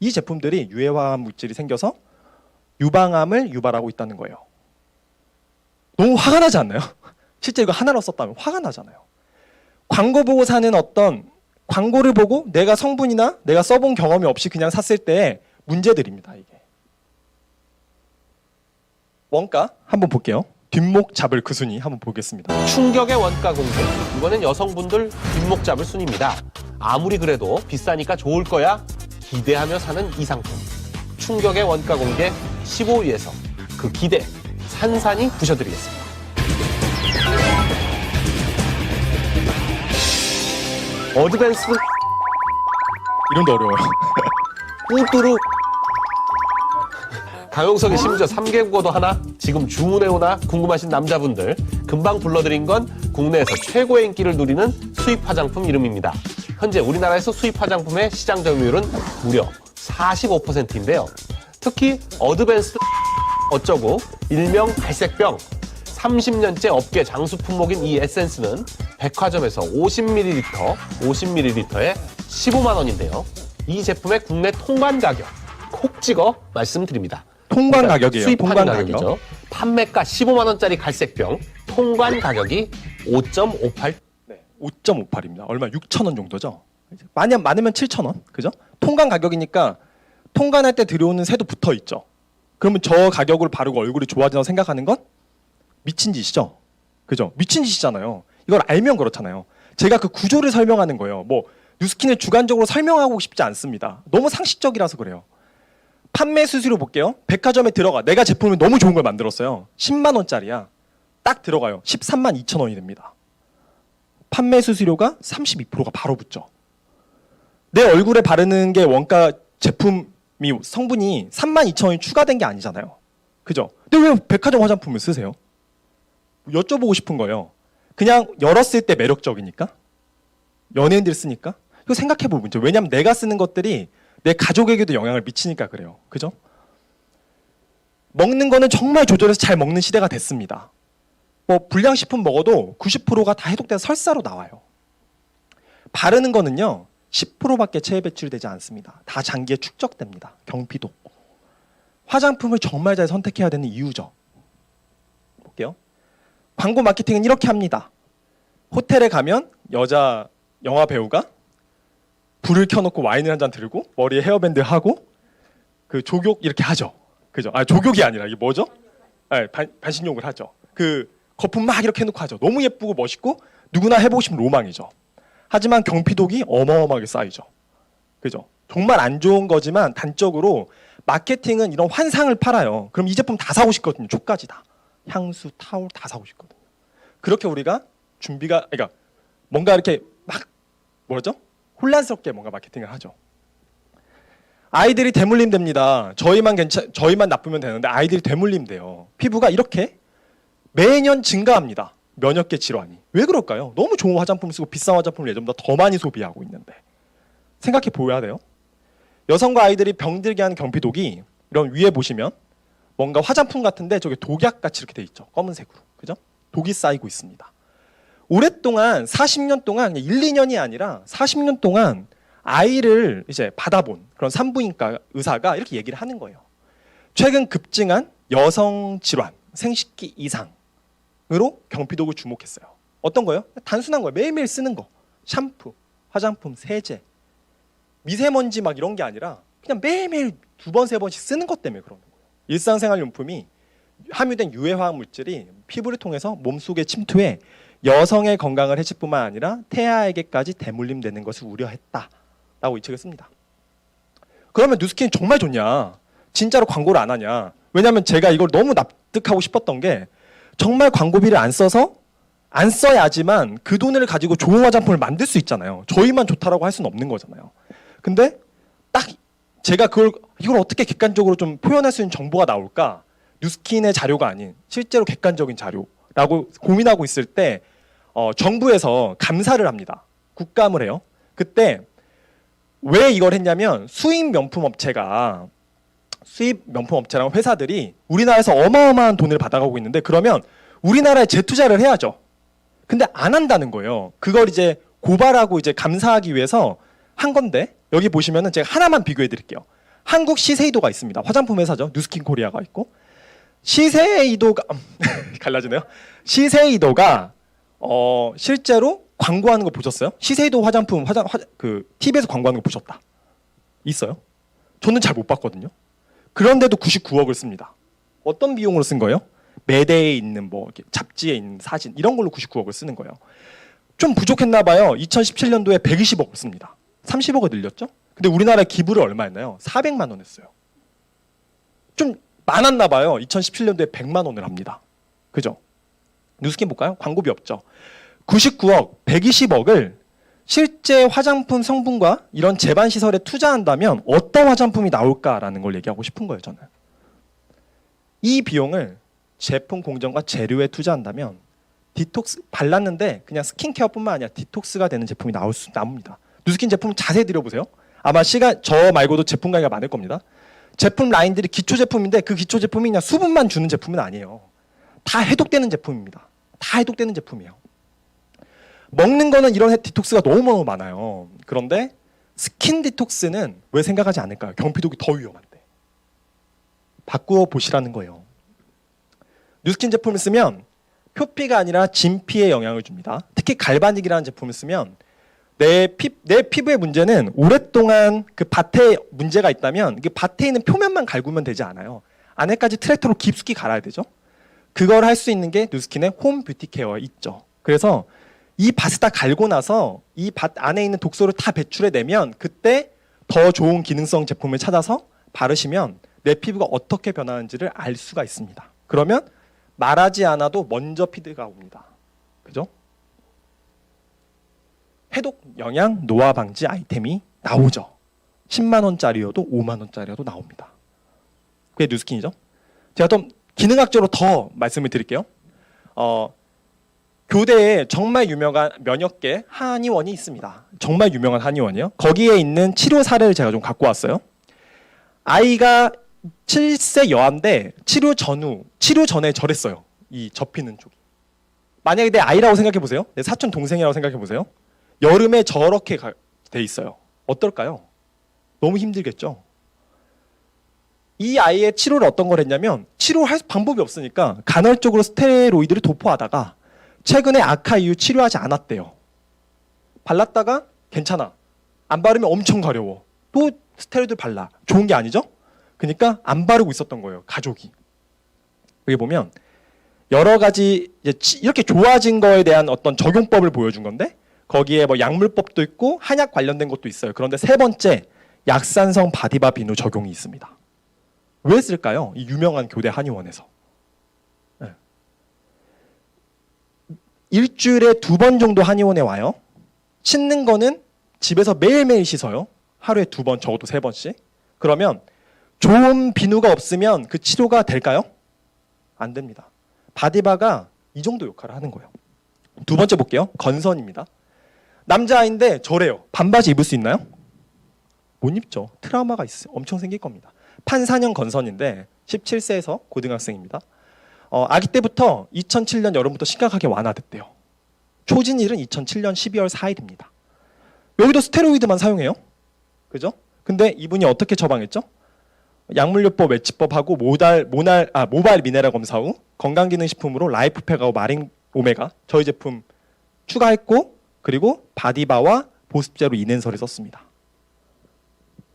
S1: 이 제품들이 유해화학 물질이 생겨서 유방암을 유발하고 있다는 거예요. 너무 화가 나지 않나요? 실제 이거 하나로 썼다면 화가 나잖아요. 광고 보고 사는 어떤 광고를 보고 내가 성분이나 내가 써본 경험이 없이 그냥 샀을 때 문제들입니다. 이게. 원가 한번 볼게요. 뒷목 잡을 그 순위 한번 보겠습니다.
S5: 충격의 원가 공개. 이거는 여성분들 뒷목 잡을 순입니다. 아무리 그래도 비싸니까 좋을 거야 기대하며 사는 이 상품. 충격의 원가 공개 15위에서 그 기대 산산이 부셔드리겠습니다. 어드밴스
S1: 이름도 어려워요.
S5: 우뚜루 강용석이 심지어 3개국어도 하나? 지금 주문해오나 궁금하신 남자분들 금방 불러드린 건 국내에서 최고의 인기를 누리는 수입 화장품 이름입니다. 현재 우리나라에서 수입 화장품의 시장 점유율은 무려 45%인데요. 특히 어드밴스 어쩌고 일명 갈색병 30년째 업계 장수 품목인 이 에센스는 백화점에서 50ml에 15만 원인데요. 이 제품의 국내 통관 가격 콕 찍어 말씀드립니다.
S1: 통관 가격이에요.
S5: 수입하는
S1: 통관
S5: 가격이죠.
S1: 가격.
S5: 판매가 15만 원짜리 갈색병 통관 가격이 5.58.
S1: 네, 5.58입니다. 얼마 6,000원 정도죠. 많으면 7,000원. 그죠? 통관 가격이니까 통관할 때 들여오는 세도 붙어 있죠. 그러면 저 가격을 바르고 얼굴이 좋아진다고 생각하는 건 미친 짓이죠. 그죠? 미친 짓이잖아요. 이걸 알면 그렇잖아요. 제가 그 구조를 설명하는 거예요. 뭐 뉴스킨을 주관적으로 설명하고 싶지 않습니다. 너무 상식적이라서 그래요. 판매 수수료 볼게요. 백화점에 들어가. 내가 제품을 너무 좋은 걸 만들었어요. 10만 원짜리야. 딱 들어가요. 13만 2천 원이 됩니다. 판매 수수료가 32%가 바로 붙죠. 내 얼굴에 바르는 게 원가 제품이 성분이 3만 2천 원이 추가된 게 아니잖아요. 그죠? 근데 왜 백화점 화장품을 쓰세요? 여쭤보고 싶은 거예요. 그냥 열었을 때 매력적이니까? 연예인들 쓰니까? 이거 생각해 볼 문제. 왜냐면 내가 쓰는 것들이 내 가족에게도 영향을 미치니까 그래요. 그죠? 먹는 거는 정말 조절해서 잘 먹는 시대가 됐습니다. 뭐 불량식품 먹어도 90%가 다 해독돼서 설사로 나와요. 바르는 거는요. 10%밖에 체외 배출되지 않습니다. 다 장기에 축적됩니다. 경피도. 화장품을 정말 잘 선택해야 되는 이유죠. 볼게요. 광고 마케팅은 이렇게 합니다. 호텔에 가면 여자 영화 배우가 불을 켜놓고 와인을 한 잔 들고 머리에 헤어밴드 하고 그 족욕 이렇게 하죠. 그죠? 아 족욕이 아니라 이게 뭐죠? 아, 반신욕을 하죠. 그 거품 막 이렇게 해놓고 하죠. 너무 예쁘고 멋있고 누구나 해보고 싶은 로망이죠. 하지만 경피독이 어마어마하게 쌓이죠. 그죠? 정말 안 좋은 거지만 단적으로 마케팅은 이런 환상을 팔아요. 그럼 이 제품 다 사고 싶거든요. 족까지 다. 향수, 타올 다 사고 싶거든요. 그렇게 우리가 준비가 그러니까 뭔가 이렇게 막 뭐죠? 혼란스럽게 뭔가 마케팅을 하죠. 아이들이 대물림 됩니다. 저희만 나쁘면 되는데 아이들이 대물림 돼요. 피부가 이렇게 매년 증가합니다. 면역계 질환이. 왜 그럴까요? 너무 좋은 화장품 쓰고 비싼 화장품을 예전보다 더 많이 소비하고 있는데. 생각해 보여야 돼요. 여성과 아이들이 병들게 하는 경피독이 이런 위에 보시면 뭔가 화장품 같은데 저게 독약같이 이렇게 돼 있죠. 검은색으로. 그죠? 독이 쌓이고 있습니다. 오랫동안 40년 동안 1, 2년이 아니라 40년 동안 아이를 이제 받아본 그런 산부인과 의사가 이렇게 얘기를 하는 거예요. 최근 급증한 여성 질환, 생식기 이상으로 경피독을 주목했어요. 어떤 거예요? 단순한 거예요. 매일매일 쓰는 거. 샴푸, 화장품, 세제, 미세먼지 막 이런 게 아니라 그냥 매일매일 2번, 3번씩 쓰는 것 때문에 그러는 거예요. 일상생활용품이 함유된 유해화학 물질이 피부를 통해서 몸속에 침투해 여성의 건강을 해칠 뿐만 아니라 태아에게까지 대물림되는 것을 우려했다라고 이 책을 씁니다. 그러면 뉴스킨 정말 좋냐? 진짜로 광고를 안 하냐? 왜냐하면 제가 이걸 너무 납득하고 싶었던 게 정말 광고비를 안 써야지만 그 돈을 가지고 좋은 화장품을 만들 수 있잖아요. 저희만 좋다라고 할 수는 없는 거잖아요. 근데 딱 제가 이걸 어떻게 객관적으로 좀 표현할 수 있는 정보가 나올까? 뉴스킨의 자료가 아닌 실제로 객관적인 자료라고 고민하고 있을 때 정부에서 감사를 합니다. 국감을 해요. 그때 왜 이걸 했냐면 수입 명품 업체랑 회사들이 우리나라에서 어마어마한 돈을 받아가고 있는데 그러면 우리나라에 재투자를 해야죠. 근데 안 한다는 거예요. 그걸 이제 고발하고 이제 감사하기 위해서 한 건데 여기 보시면은 제가 하나만 비교해 드릴게요. 한국 시세이도가 있습니다. 화장품 회사죠. 누스킨 코리아가 있고. 시세이도가 갈라지네요. 시세이도가 실제로 광고하는 거 보셨어요? 시세이도 화장품 그 TV에서 광고하는 거 보셨다. 있어요? 저는 잘 못 봤거든요. 그런데도 99억을 씁니다. 어떤 비용으로 쓴 거예요? 매대에 있는 뭐 이렇게 잡지에 있는 사진 이런 걸로 99억을 쓰는 거예요. 좀 부족했나 봐요. 2017년도에 120억을 씁니다. 30억을 늘렸죠? 근데 우리나라 기부를 얼마였나요? 400만 원 했어요. 좀 많았나 봐요. 2017년도에 100만 원을 합니다. 그죠? 누스킨 볼까요? 광고비 없죠. 99억, 120억을 실제 화장품 성분과 이런 제반 시설에 투자한다면 어떤 화장품이 나올까라는 걸 얘기하고 싶은 거예요, 저는. 이 비용을 제품 공정과 재료에 투자한다면 디톡스 발랐는데 그냥 스킨케어뿐만 아니라 디톡스가 되는 제품이 나옵니다. 누스킨 제품 자세히 들여보세요. 아마 저 말고도 제품 강의가 많을 겁니다. 제품 라인들이 기초 제품인데 그 기초 제품이 그냥 수분만 주는 제품은 아니에요. 다 해독되는 제품입니다. 다 해독되는 제품이에요. 먹는 거는 이런 디톡스가 너무 많아요. 그런데 스킨 디톡스는 왜 생각하지 않을까요? 경피독이 더 위험한데. 바꾸어 보시라는 거예요. 누스킨 제품을 쓰면 표피가 아니라 진피에 영향을 줍니다. 특히 갈바닉이라는 제품을 쓰면 내 피부의 문제는 오랫동안 그 밭에 문제가 있다면 그 밭에 있는 표면만 갈구면 되지 않아요. 안에까지 트랙터로 깊숙이 갈아야 되죠. 그걸 할 수 있는 게 누스킨의 홈 뷰티 케어에 있죠. 그래서 이 밭을 다 갈고 나서 이 밭 안에 있는 독소를 다 배출해내면 그때 더 좋은 기능성 제품을 찾아서 바르시면 내 피부가 어떻게 변하는지를 알 수가 있습니다. 그러면 말하지 않아도 먼저 피드가 옵니다. 그죠? 해독 영양 노화 방지 아이템이 나오죠. 10만 원짜리여도 5만 원짜리여도 나옵니다. 그게 누스킨이죠. 제가 좀 기능학적으로 더 말씀을 드릴게요. 교대에 정말 유명한 면역계 한의원이 있습니다. 정말 유명한 한의원이요. 거기에 있는 치료 사례를 제가 좀 갖고 왔어요. 아이가 7세 여아인데 치료 전에 저랬어요. 이 접히는 쪽이. 만약에 내 아이라고 생각해 보세요. 내 사촌 동생이라고 생각해 보세요. 여름에 저렇게 돼 있어요. 어떨까요? 너무 힘들겠죠. 이 아이의 치료를 어떤 걸 했냐면 치료할 방법이 없으니까 간헐적으로 스테로이드를 도포하다가 최근에 악화 이후 치료하지 않았대요. 발랐다가 괜찮아. 안 바르면 엄청 가려워. 또 스테로이드 발라. 좋은 게 아니죠? 그러니까 안 바르고 있었던 거예요. 가족이. 여기 보면 여러 가지 이렇게 좋아진 거에 대한 어떤 적용법을 보여준 건데 거기에 뭐 약물법도 있고 한약 관련된 것도 있어요. 그런데 세 번째 약산성 바디바 비누 적용이 있습니다. 왜 쓸까요? 이 유명한 교대 한의원에서. 네. 일주일에 2번 정도 한의원에 와요. 씻는 거는 집에서 매일매일 씻어요. 하루에 2번, 적어도 3번씩. 그러면 좋은 비누가 없으면 그 치료가 될까요? 안 됩니다. 바디바가 이 정도 역할을 하는 거예요. 두 번째 볼게요. 건선입니다. 남자아이인데 저래요. 반바지 입을 수 있나요? 못 입죠. 트라우마가 엄청 생길 겁니다. 판사형 건선인데 17세에서 고등학생입니다. 아기 때부터 2007년 여름부터 심각하게 완화됐대요. 초진일은 2007년 12월 4일입니다. 여기도 스테로이드만 사용해요. 그죠? 근데 이분이 어떻게 처방했죠? 약물요법 외치법하고 모바일 미네랄 검사 후 건강기능식품으로 라이프팩하고 마린 오메가 저희 제품 추가했고 그리고 바디바와 보습제로 이낸설을 썼습니다.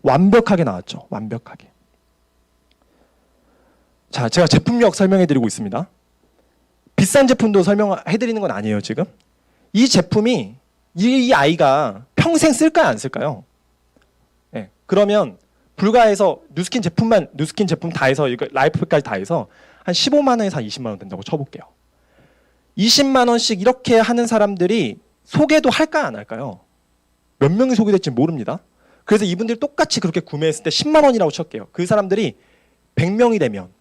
S1: 완벽하게 나왔죠. 완벽하게. 자, 제가 제품력 설명해드리고 있습니다. 비싼 제품도 설명해드리는 건 아니에요. 지금 이 제품이 이 아이가 평생 쓸까요? 안 쓸까요? 네, 그러면 불가해서 누스킨 제품 다 해서 이거 라이프까지 다 해서 한 15만 원에서 한 20만 원 된다고 쳐볼게요. 20만 원씩 이렇게 하는 사람들이 소개도 할까요? 안 할까요? 몇 명이 소개될지 모릅니다. 그래서 이분들이 똑같이 그렇게 구매했을 때 10만 원이라고 칠게요. 그 사람들이 100명이 되면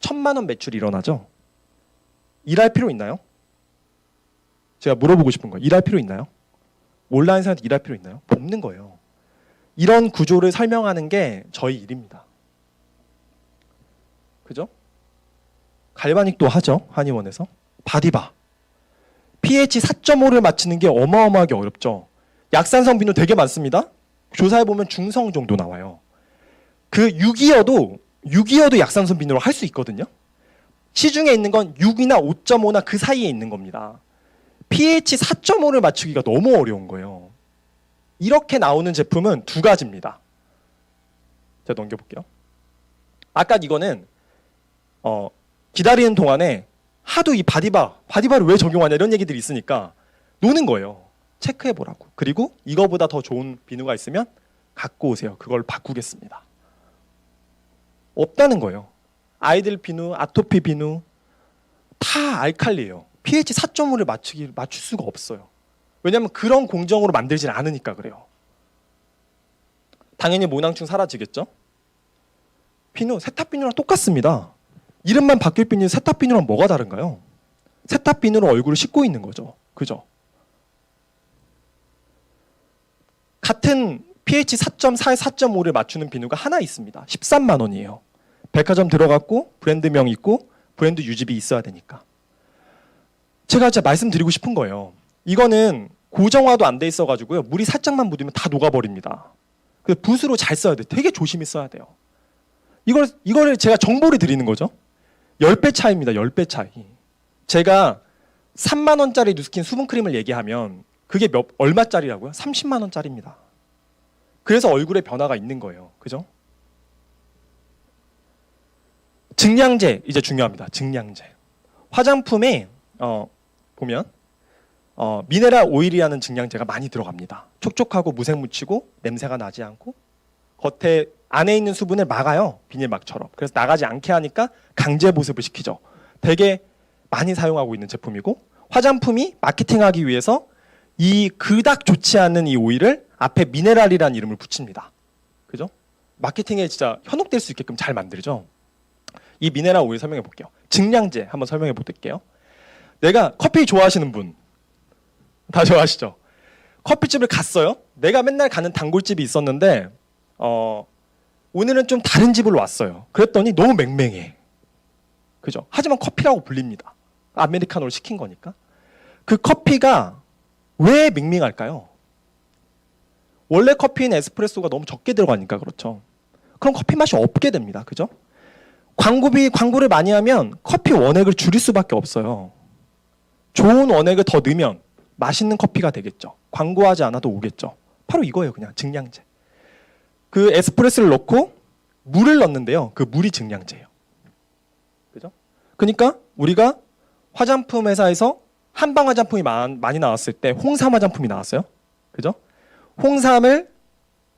S1: 1000만 원 매출이 일어나죠. 일할 필요 있나요? 제가 물어보고 싶은 거예요. 일할 필요 있나요? 온라인 사람한테 일할 필요 있나요? 없는 거예요. 이런 구조를 설명하는 게 저희 일입니다. 그죠? 갈바닉도 하죠. 한의원에서. 바디바. pH 4.5를 맞추는 게 어마어마하게 어렵죠. 약산성 비누 되게 많습니다. 조사해보면 중성 정도 나와요. 그 6이어도 약산성 비누로 할 수 있거든요. 시중에 있는 건 6이나 5.5나 그 사이에 있는 겁니다. pH 4.5를 맞추기가 너무 어려운 거예요. 이렇게 나오는 제품은 두 가지입니다. 제가 넘겨볼게요. 아까 이거는 기다리는 동안에 하도 이 바디바를 왜 적용하냐 이런 얘기들이 있으니까 노는 거예요. 체크해보라고. 그리고 이거보다 더 좋은 비누가 있으면 갖고 오세요. 그걸 바꾸겠습니다. 없다는 거예요. 아이들 비누, 아토피 비누 다 알칼리예요. pH 4.5를 맞출 수가 없어요. 왜냐하면 그런 공정으로 만들질 않으니까 그래요. 당연히 모낭충 사라지겠죠? 비누, 세탁 비누랑 똑같습니다. 이름만 바뀔 비누, 세탁 비누랑 뭐가 다른가요? 세탁 비누로 얼굴을 씻고 있는 거죠. 그죠? 같은 pH 4.4에 4.5를 맞추는 비누가 하나 있습니다. 13만 원이에요. 백화점 들어갔고 브랜드명 있고 브랜드 유지비 있어야 되니까. 제가 진짜 말씀드리고 싶은 거예요. 이거는 고정화도 안 돼 있어가지고요. 물이 살짝만 묻으면 다 녹아버립니다. 그래서 붓으로 잘 써야 돼요. 되게 조심히 써야 돼요. 이거를 제가 정보를 드리는 거죠. 10배 차이입니다. 10배 차이. 제가 3만 원짜리 누스킨 수분크림을 얘기하면 그게 얼마짜리라고요? 30만 원짜리입니다. 그래서 얼굴에 변화가 있는 거예요. 그죠? 증량제 이제 중요합니다. 증량제. 화장품에 보면 미네랄 오일이라는 증량제가 많이 들어갑니다. 촉촉하고 무색 묻히고 냄새가 나지 않고 겉에 안에 있는 수분을 막아요. 비닐막처럼. 그래서 나가지 않게 하니까 강제 보습을 시키죠. 되게 많이 사용하고 있는 제품이고 화장품이 마케팅하기 위해서 이 그닥 좋지 않은 이 오일을 앞에 미네랄이라는 이름을 붙입니다. 그죠? 마케팅에 진짜 현혹될 수 있게끔 잘 만들죠. 이 미네랄 오일 설명해 볼게요. 증량제 한번 설명해 볼게요. 내가 커피 좋아하시는 분 다 좋아하시죠? 커피집을 갔어요. 내가 맨날 가는 단골집이 있었는데 오늘은 좀 다른 집으로 왔어요. 그랬더니 너무 맹맹해. 그죠? 하지만 커피라고 불립니다. 아메리카노를 시킨 거니까. 그 커피가 왜 밍밍할까요? 원래 커피는 에스프레소가 너무 적게 들어가니까 그렇죠. 그럼 커피 맛이 없게 됩니다. 그죠? 광고를 많이 하면 커피 원액을 줄일 수밖에 없어요. 좋은 원액을 더 넣으면 맛있는 커피가 되겠죠. 광고하지 않아도 오겠죠. 바로 이거예요. 그냥 증량제. 그 에스프레소를 넣고 물을 넣는데요. 그 물이 증량제예요. 그죠? 그러니까 우리가 화장품 회사에서 한방 화장품이 많이 나왔을 때 홍삼 화장품이 나왔어요. 그죠? 홍삼을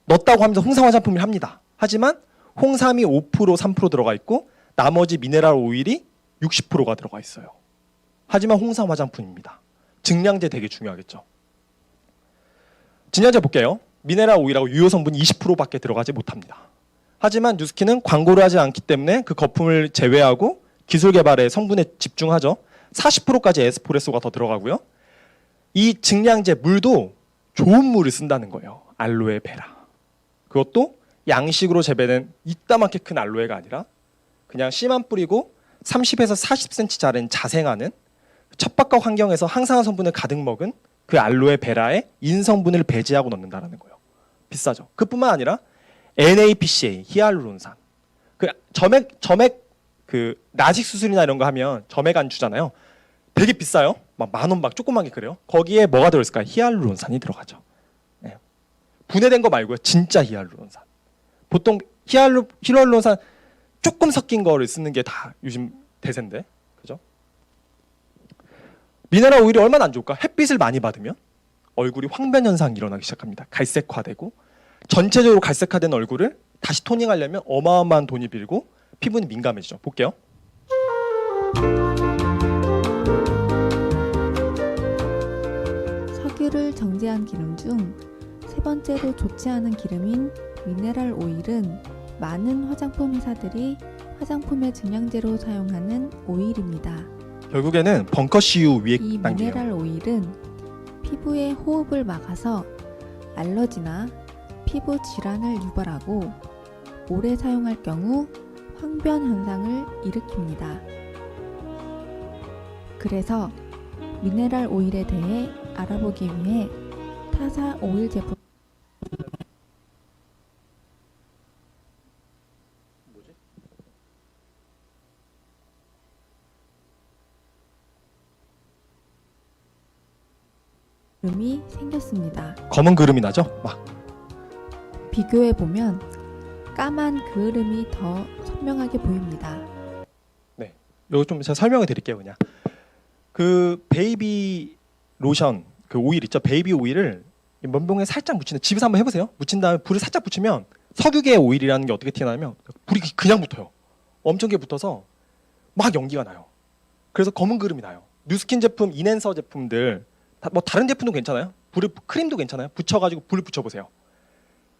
S1: 넣었다고 하면서 홍삼 화장품을 합니다. 하지만 홍삼이 5% 3% 들어가 있고 나머지 미네랄 오일이 60%가 들어가 있어요. 하지만 홍삼 화장품입니다. 증량제 되게 중요하겠죠. 증량제 볼게요. 미네랄 오일하고 유효 성분이 20%밖에 들어가지 못합니다. 하지만 뉴스킨은 광고를 하지 않기 때문에 그 거품을 제외하고 기술 개발에 성분에 집중하죠. 40%까지 에스프레소가 더 들어가고요. 이 증량제 물도 좋은 물을 쓴다는 거예요. 알로에베라. 그것도 양식으로 재배된 이따만큼 큰 알로에가 아니라 그냥 씨만 뿌리고 30에서 40cm 자른 자생하는 첩박과 환경에서 항산화 성분을 가득 먹은 그 알로에베라에 인성분을 배제하고 넣는다는 거예요. 비싸죠. 그뿐만 아니라 NAPCA, 히알루론산. 그 점액 그 라식 수술이나 이런 거 하면 점액 안 주잖아요. 되게 비싸요. 막 10,000원 막 조그맣게 그래요. 거기에 뭐가 들어있을까요? 히알루론산이 들어가죠. 네. 분해된 거 말고요. 진짜 히알루론산. 보통 히알루론산 조금 섞인 거를 쓰는 게 다 요즘 대세인데. 그죠? 미네랄 오일이 얼마나 안 좋을까? 햇빛을 많이 받으면 얼굴이 황변 현상이 일어나기 시작합니다. 갈색화되고 전체적으로 갈색화된 얼굴을 다시 토닝하려면 어마어마한 돈이 들고 피부는 민감해지죠. 볼게요.
S6: 석유를 정제한 기름 중 세 번째로 좋지 않은 기름인 미네랄 오일은 많은 화장품 회사들이 화장품의 증량제로 사용하는 오일입니다.
S1: 결국에는 벙커CU 위에
S6: 이
S1: 단계예요.
S6: 미네랄 오일은 피부의 호흡을 막아서 알러지나 피부 질환을 유발하고 오래 사용할 경우 황변 현상을 일으킵니다. 그래서 미네랄 오일에 대해 알아보기 위해 타사 오일 제품 그름이 생겼습니다.
S1: 검은 그름이 나죠? 막.
S6: 비교해보면 까만 그을음이 더 선명하게 보입니다.
S1: 네. 요거 좀 제가 설명을 드릴게요, 그냥. 그 베이비 로션, 그 오일 있죠? 베이비 오일을 면봉에 살짝 묻히는, 집에서 한번 해보세요. 묻힌 다음에 불을 살짝 붙이면 석유계 오일이라는 게 어떻게 튀어나오냐면 불이 그냥 붙어요. 엄청게 붙어서 막 연기가 나요. 그래서 검은 그름이 나요. 뉴스킨 제품, 이넨서 제품들, 뭐 다른 제품도 괜찮아요. 크림도 괜찮아요. 붙여가지고 불 붙여보세요.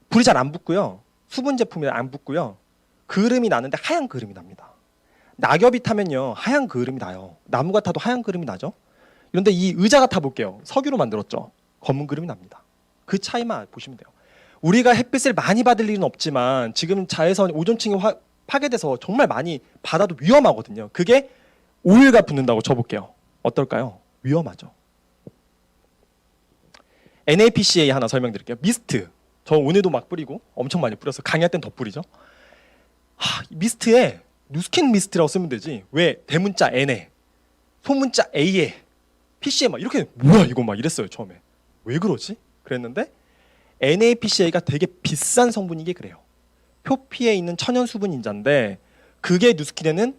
S1: 불이 잘 안 붙고요. 수분 제품이 안 붙고요. 그름이 나는데 하얀 그름이 납니다. 낙엽이 타면요, 하얀 그름이 나요. 나무가 타도 하얀 그름이 나죠. 그런데 이 의자가 타볼게요. 석유로 만들었죠. 검은 그름이 납니다. 그 차이만 보시면 돼요. 우리가 햇빛을 많이 받을 일은 없지만 지금 자외선 오존층이 파괴돼서 정말 많이 받아도 위험하거든요. 그게 오일과 붙는다고 쳐볼게요. 어떨까요? 위험하죠. NAPCA 하나 설명드릴게요. 미스트. 저 오늘도 막 뿌리고 엄청 많이 뿌려서 강의할 땐 더 뿌리죠. 미스트에 뉴스킨 미스트라고 쓰면 되지. 왜 대문자 N에 소문자 A에 PC에 막 이렇게 뭐야 이거 막 이랬어요 처음에. 왜 그러지? 그랬는데 NAPCA가 되게 비싼 성분이게 그래요. 표피에 있는 천연 수분 인자인데 그게 뉴스킨에는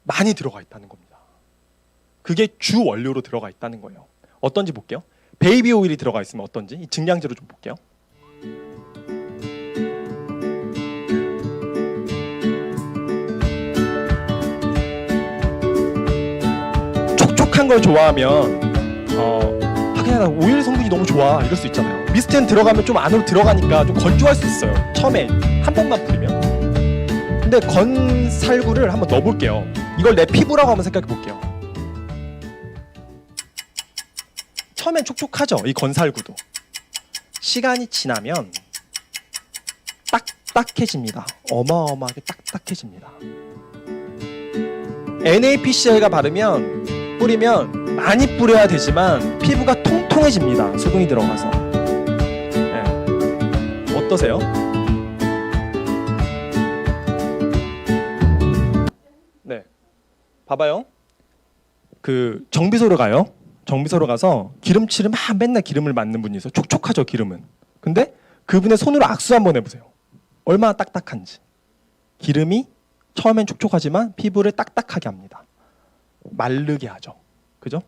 S1: 많이 들어가 있다는 겁니다. 그게 주 원료로 들어가 있다는 거예요. 어떤지 볼게요. 베이비 오일이 들어가 있으면 어떤지 이 증량제로 좀 볼게요. 촉촉한 걸 좋아하면 그냥 나 오일 성분이 너무 좋아 이럴 수 있잖아요. 미스트는 들어가면 좀 안으로 들어가니까 좀 건조할 수 있어요. 처음에 한 번만 뿌리면. 근데 건살구를 한번 넣어볼게요. 이걸 내 피부라고 한번 생각해 볼게요. 처음엔 촉촉하죠, 이 건살구도. 시간이 지나면 딱딱해집니다. 어마어마하게 딱딱해집니다. NAPCA가 뿌리면 많이 뿌려야 되지만 피부가 통통해집니다. 수분이 들어가서. 네. 어떠세요? 네, 봐봐요. 그 정비소로 가요. 정비소로 가서 기름칠을 막 맨날 기름을 맞는 분이 있어요. 촉촉하죠, 기름은. 근데 그분의 손으로 악수 한번 해보세요. 얼마나 딱딱한지. 기름이 처음엔 촉촉하지만 피부를 딱딱하게 합니다. 마르게 하죠. 그죠?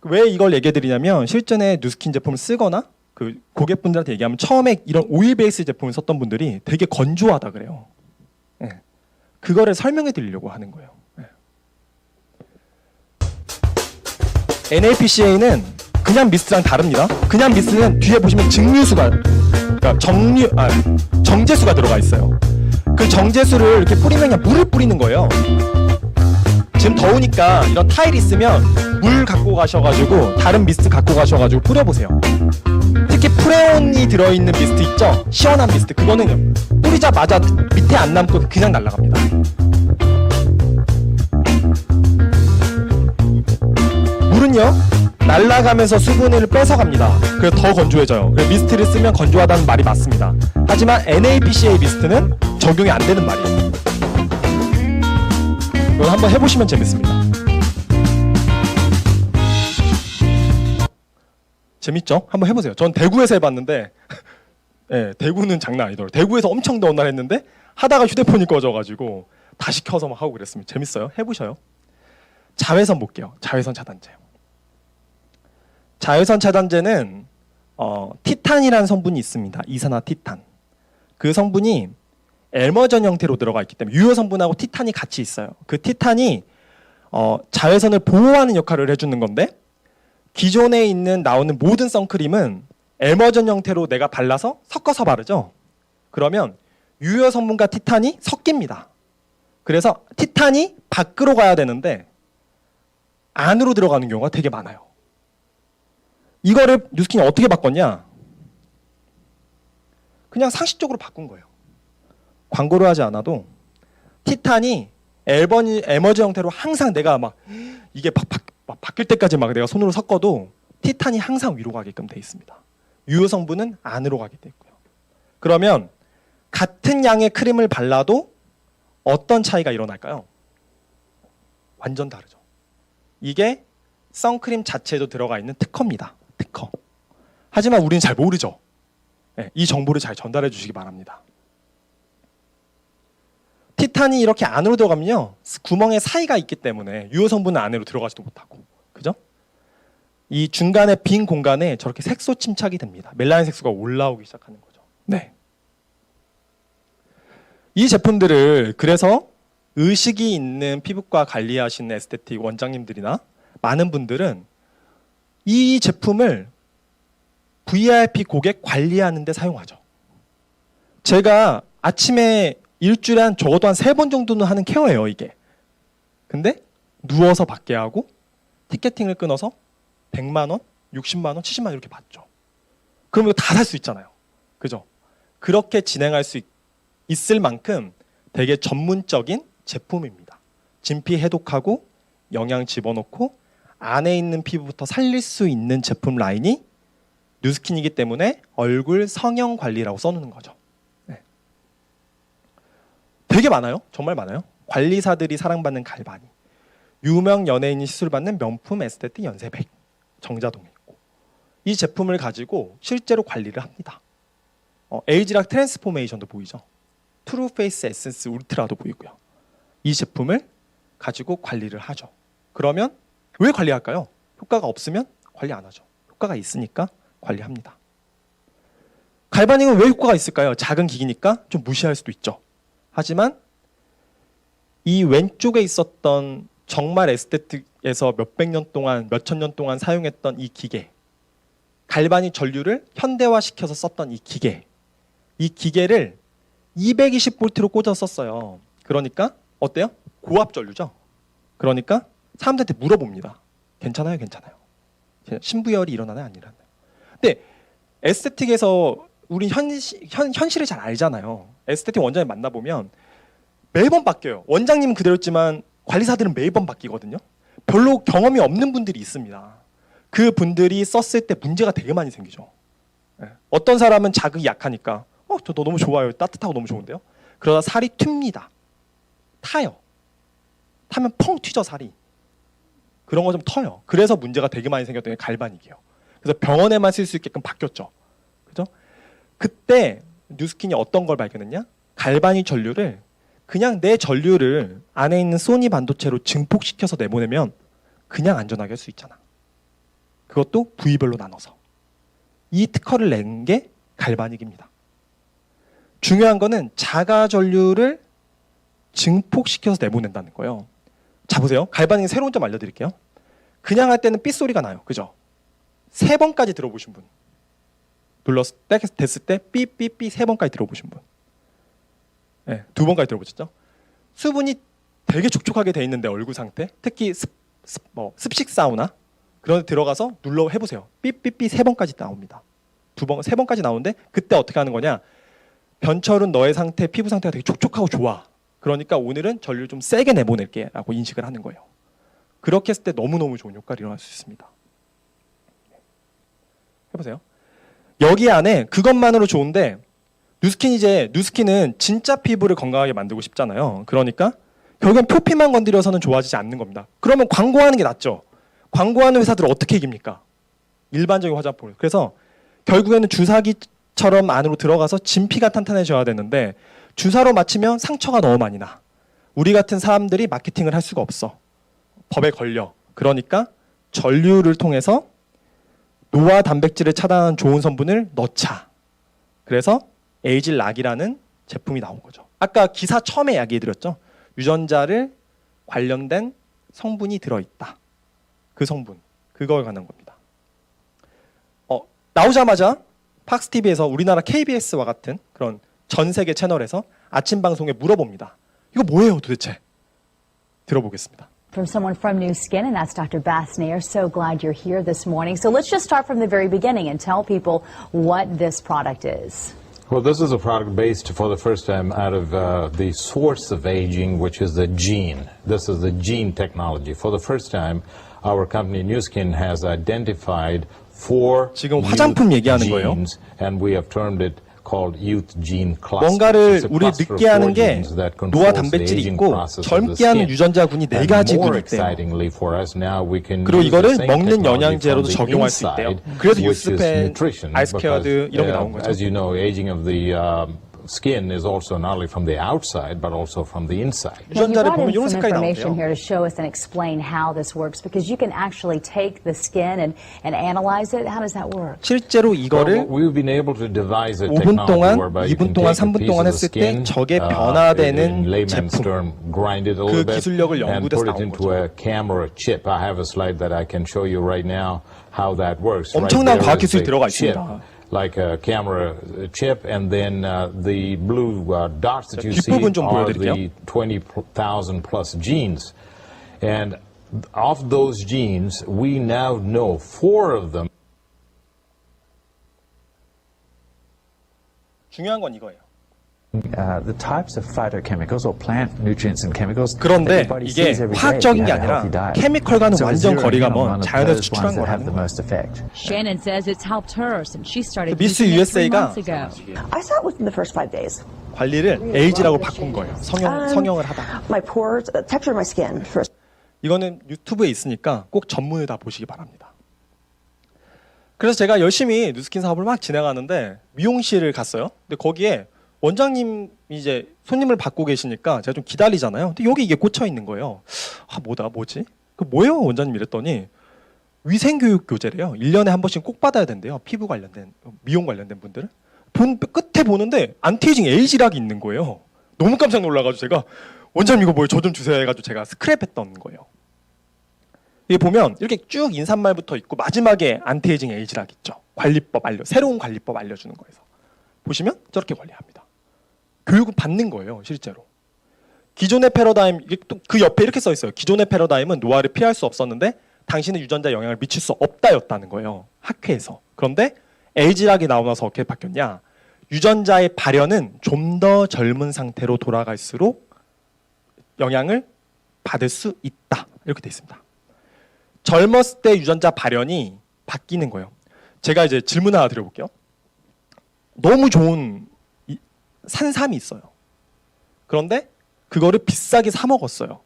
S1: 왜 이걸 얘기해 드리냐면 실전에 뉴스킨 제품을 쓰거나 그 고객분들한테 얘기하면 처음에 이런 오일 베이스 제품을 썼던 분들이 되게 건조하다 그래요. 네. 그거를 설명해 드리려고 하는 거예요. 네. NAPCA는 그냥 미스트랑 다릅니다. 그냥 미스트는 뒤에 보시면 증류수가, 그러니까 정제수가 들어가 있어요. 그 정제수를 이렇게 뿌리면 그냥 물을 뿌리는 거예요. 지금 더우니까 이런 타일 있으면 물 갖고 가셔가지고 다른 미스트 갖고 가셔가지고 뿌려보세요. 특히 프레온이 들어있는 미스트 있죠? 시원한 미스트. 그거는 뿌리자마자 밑에 안 남고 그냥 날아갑니다. 물은요, 날아가면서 수분을 뺏어갑니다. 그래서 더 건조해져요. 그래서 미스트를 쓰면 건조하다는 말이 맞습니다. 하지만 NAPCA 미스트는 적용이 안 되는 말이에요. 이걸 한번 해보시면 재밌습니다. 재밌죠? 한번 해보세요. 전 대구에서 해봤는데 네, 대구는 장난 아니더라고요. 대구에서 엄청 더운 날 했는데 하다가 휴대폰이 꺼져가지고 다시 켜서 막 하고 그랬습니다. 재밌어요. 해보셔요. 자외선 볼게요. 자외선 차단제. 자외선 차단제는 티탄이라는 성분이 있습니다. 이산화티탄. 그 성분이 에머전 형태로 들어가 있기 때문에 유효 성분하고 티탄이 같이 있어요. 그 티탄이 자외선을 보호하는 역할을 해주는 건데 기존에 나오는 모든 선크림은 에머전 형태로 내가 발라서 섞어서 바르죠. 그러면 유효 성분과 티탄이 섞입니다. 그래서 티탄이 밖으로 가야 되는데 안으로 들어가는 경우가 되게 많아요. 이거를 뉴스킨이 어떻게 바꿨냐? 그냥 상식적으로 바꾼 거예요. 광고를 하지 않아도 티탄이 에머지 형태로 항상 내가 막 이게 막 바뀔 때까지 막 내가 손으로 섞어도 티탄이 항상 위로 가게끔 돼 있습니다. 유효 성분은 안으로 가게 돼 있고요. 그러면 같은 양의 크림을 발라도 어떤 차이가 일어날까요? 완전 다르죠. 이게 선크림 자체에도 들어가 있는 특허입니다. 특허. 하지만 우리는 잘 모르죠. 네, 이 정보를 잘 전달해 주시기 바랍니다. 티탄이 이렇게 안으로 들어가면요, 구멍에 사이가 있기 때문에 유효 성분은 안으로 들어가지도 못하고, 그죠? 이 중간에 빈 공간에 저렇게 색소 침착이 됩니다. 멜라닌 색소가 올라오기 시작하는 거죠. 네. 이 제품들을 그래서 의식이 있는 피부과 관리하시는 에스테틱 원장님들이나 많은 분들은 이 제품을 VIP 고객 관리하는 데 사용하죠. 제가 아침에 일주일에 적어도 한 3번 정도는 하는 케어예요, 이게. 근데 누워서 받게 하고 티켓팅을 끊어서 100만 원, 60만 원, 70만 원 이렇게 받죠. 그럼 이거 다 살 수 있잖아요. 그죠? 그렇게 진행할 수 있을 만큼 되게 전문적인 제품입니다. 진피 해독하고 영양 집어넣고 안에 있는 피부부터 살릴 수 있는 제품 라인이 뉴스킨이기 때문에 얼굴 성형 관리라고 써놓는 거죠. 네. 되게 많아요. 정말 많아요. 관리사들이 사랑받는 갈바니, 유명 연예인이 시술받는 명품 에스테틱 연세백, 정자동에 있고, 이 제품을 가지고 실제로 관리를 합니다. 에이지락 트랜스포메이션도 보이죠. 트루 페이스 에센스 울트라도 보이고요. 이 제품을 가지고 관리를 하죠. 그러면 왜 관리할까요? 효과가 없으면 관리 안 하죠. 효과가 있으니까 관리합니다. 갈바닉은 왜 효과가 있을까요? 작은 기기니까 좀 무시할 수도 있죠. 하지만 이 왼쪽에 있었던 정말 에스테틱에서 몇백 년 동안, 몇천 년 동안 사용했던 이 기계, 갈바닉 전류를 현대화시켜서 썼던 이 기계를 220V로 꽂아서 썼어요. 그러니까 어때요? 고압 전류죠. 그러니까 사람들한테 물어봅니다. 괜찮아요? 괜찮아요? 신부열이 일어나나요? 안 일어나요? 근데 에스테틱에서 우리 현실을 잘 알잖아요. 에스테틱 원장님 만나보면 매번 바뀌어요. 원장님은 그대로지만 관리사들은 매번 바뀌거든요. 별로 경험이 없는 분들이 있습니다. 그 분들이 썼을 때 문제가 되게 많이 생기죠. 어떤 사람은 자극이 약하니까 저 너무 좋아요. 따뜻하고 너무 좋은데요. 그러다 살이 튑니다. 타요. 타면 펑 튀죠, 살이. 그런 거 좀 터요. 그래서 문제가 되게 많이 생겼던 게 갈바닉이에요. 그래서 병원에만 쓸 수 있게끔 바뀌었죠. 그죠? 그때 뉴스킨이 어떤 걸 발견했냐? 갈바닉 전류를 그냥 내 전류를 안에 있는 소니 반도체로 증폭시켜서 내보내면 그냥 안전하게 할 수 있잖아. 그것도 부위별로 나눠서. 이 특허를 낸 게 갈바닉입니다. 중요한 거는 자가 전류를 증폭시켜서 내보낸다는 거예요. 자, 보세요. 갈바닉 새로운 점 알려드릴게요. 그냥 할 때는 삐소리가 나요. 그죠? 3번까지 들어보신 분. 눌렀을 때, 됐을 때 삐삐삐 3번까지 들어보신 분. 네, 2번까지 들어보셨죠? 수분이 되게 촉촉하게 돼 있는데 얼굴 상태, 특히 습식 사우나 그런 데 들어가서 눌러 해보세요. 삐삐삐 3번까지 나옵니다. 3번까지 나오는데 그때 어떻게 하는 거냐? 변철은 너의 상태, 피부 상태가 되게 촉촉하고 좋아. 그러니까 오늘은 전류를 좀 세게 내보낼게 라고 인식을 하는 거예요. 그렇게 했을 때 너무너무 좋은 효과가 일어날 수 있습니다. 해보세요. 여기 안에 그것만으로 좋은데 뉴스킨은 진짜 피부를 건강하게 만들고 싶잖아요. 그러니까 결국엔 표피만 건드려서는 좋아지지 않는 겁니다. 그러면 광고하는 게 낫죠. 광고하는 회사들은 어떻게 이깁니까? 일반적인 화장품을. 그래서 결국에는 주사기처럼 안으로 들어가서 진피가 탄탄해져야 되는데 주사로 맞추면 상처가 너무 많이 나. 우리 같은 사람들이 마케팅을 할 수가 없어. 법에 걸려. 그러니까 전류를 통해서 노화 단백질을 차단하는 좋은 성분을 넣자. 그래서 에이질락이라는 제품이 나온 거죠. 아까 기사 처음에 이야기해드렸죠. 유전자를 관련된 성분이 들어있다. 그 성분, 그거에 관한 겁니다. 나오자마자 팍스TV에서 우리나라 KBS와 같은 그런 전 세계 채널에서 아침 방송에 물어봅니다. 이거 뭐예요 도대체? 들어보겠습니다.
S7: From someone from New Skin, and that's Dr. Bassnair. So glad you're here this morning. So let's just start from the very beginning and tell people what this product is.
S8: Well, this is a product based for the first time out of the source of aging, which is the gene. This is the gene technology. For the first time, our company New Skin has identified 4
S1: 지금 화장품 얘기하는 거예요.
S8: genes, and we have termed it called youth gene clusters.
S1: 뭔가를
S8: It's a
S1: 우리
S8: cluster of
S1: 늦게 하는
S8: four
S1: 게
S8: genes that
S1: 노화
S8: controls the
S1: 단백질이
S8: aging
S1: 있고
S8: process of the
S1: 젊게 하는
S8: skin.
S1: 유전자군이 네
S8: And
S1: 가지
S8: more
S1: 군이 있대요.
S8: excitingly for us now, we can
S1: 그리고
S8: use the
S1: 이거를
S8: same
S1: 먹는
S8: technology
S1: 영양제로도
S8: from the
S1: 적용할 수 있대요.
S8: inside,
S1: 그래서
S8: which is
S1: 뉴스펜,
S8: nutrition,
S1: 아이스케어드
S8: because,
S1: 이런 게 나온 거죠.
S8: as you know, aging of the skin is also not only from the outside, but also from the inside.
S7: Now, you
S1: 유전자를
S7: brought
S1: 보면
S7: in
S1: 이런
S7: some
S1: 색깔이
S7: information
S1: 나오는데요.
S7: here to show us and explain how this works, because you can actually take the skin and analyze it. How does that work?
S1: 실제로 이거를
S8: Well, we've been able to devise a
S1: 5분
S8: technology
S1: 동안,
S8: whereby you
S1: 2분
S8: can
S1: 동안,
S8: take a
S1: 3분
S8: piece
S1: 동안
S8: of the
S1: 했을 때
S8: skin,
S1: 저게
S8: in
S1: 변화되는
S8: layman's
S1: 제품.
S8: term, grind it a
S1: 그
S8: little bit,
S1: 기술력을
S8: and
S1: 연구돼서
S8: put it
S1: 나온
S8: into
S1: 거죠.
S8: a camera chip. I have a slide that I can show you right now how that works.
S1: 엄청난
S8: Right there
S1: 과학
S8: is
S1: 기술이
S8: a
S1: 들어가
S8: chip,
S1: 있습니다.
S8: like a camera chip, and then the blue dots that you see
S1: 뒷부분 좀
S8: are
S1: 보여드릴게요.
S8: the 20,000 plus genes. And of those genes, we now know 4 of them.
S1: 중요한 건 이거예요.
S9: The types of phytochemicals or plant nutrients and chemicals
S1: 그런데
S9: that your body
S1: 이게
S9: sees every day
S1: 화학적인
S9: if
S1: 게
S9: you have a
S1: 아니라
S9: healthy diet.
S1: 케미컬과는
S9: So
S1: 완전
S9: zeroing
S1: 거리가
S9: in on
S1: 먼
S9: one of
S1: 자연에서
S9: those
S1: 추출한
S9: ones that have
S1: 거라는
S9: the
S1: 거예요.
S9: most effect.
S2: Shannon says it's helped her since she started
S1: 미스
S2: using it 3
S1: USA가
S2: months ago.
S10: I saw it within the first 5 days.
S1: 관리를 에이지라고 바꾼 거예요. 성형을 하다가.
S10: My pores, texture of my skin. First.
S1: 이거는 유튜브에 있으니까 꼭 전문을 다 보시기 바랍니다. 그래서 제가 열심히 뉴스킨 사업을 막 진행하는데 미용실을 갔어요. 근데 거기에 원장님 이제 손님을 받고 계시니까 제가 좀 기다리잖아요. 근데 여기 이게 꽂혀 있는 거예요. 아, 뭐지? 그 뭐예요, 원장님 이랬더니 위생교육 교재래요. 1년에 한 번씩 꼭 받아야 된대요. 피부 관련된, 미용 관련된 분들은. 끝에 보는데 안티에이징 에이지락이 있는 거예요. 너무 깜짝 놀라가지고 제가 원장님 이거 뭐예요? 저 좀 주세요 해가지고 제가 스크랩했던 거예요. 이게 보면 이렇게 쭉 인사말부터 있고 마지막에 안티에이징 에이지락 있죠. 관리법 새로운 관리법 알려주는 거에서 보시면 저렇게 관리합니다. 교육을 받는 거예요, 실제로. 기존의 패러다임, 이게 또 그 옆에 이렇게 써 있어요. 기존의 패러다임은 노화를 피할 수 없었는데 당신의 유전자에 영향을 미칠 수 없다였다는 거예요, 학회에서. 그런데 에이지락이 나오면서 어떻게 바뀌었냐? 유전자의 발현은 좀 더 젊은 상태로 돌아갈수록 영향을 받을 수 있다. 이렇게 돼 있습니다. 젊었을 때 유전자 발현이 바뀌는 거예요. 제가 이제 질문 하나 드려볼게요. 너무 좋은 산삼이 있어요. 그런데 그거를 비싸게 사 먹었어요.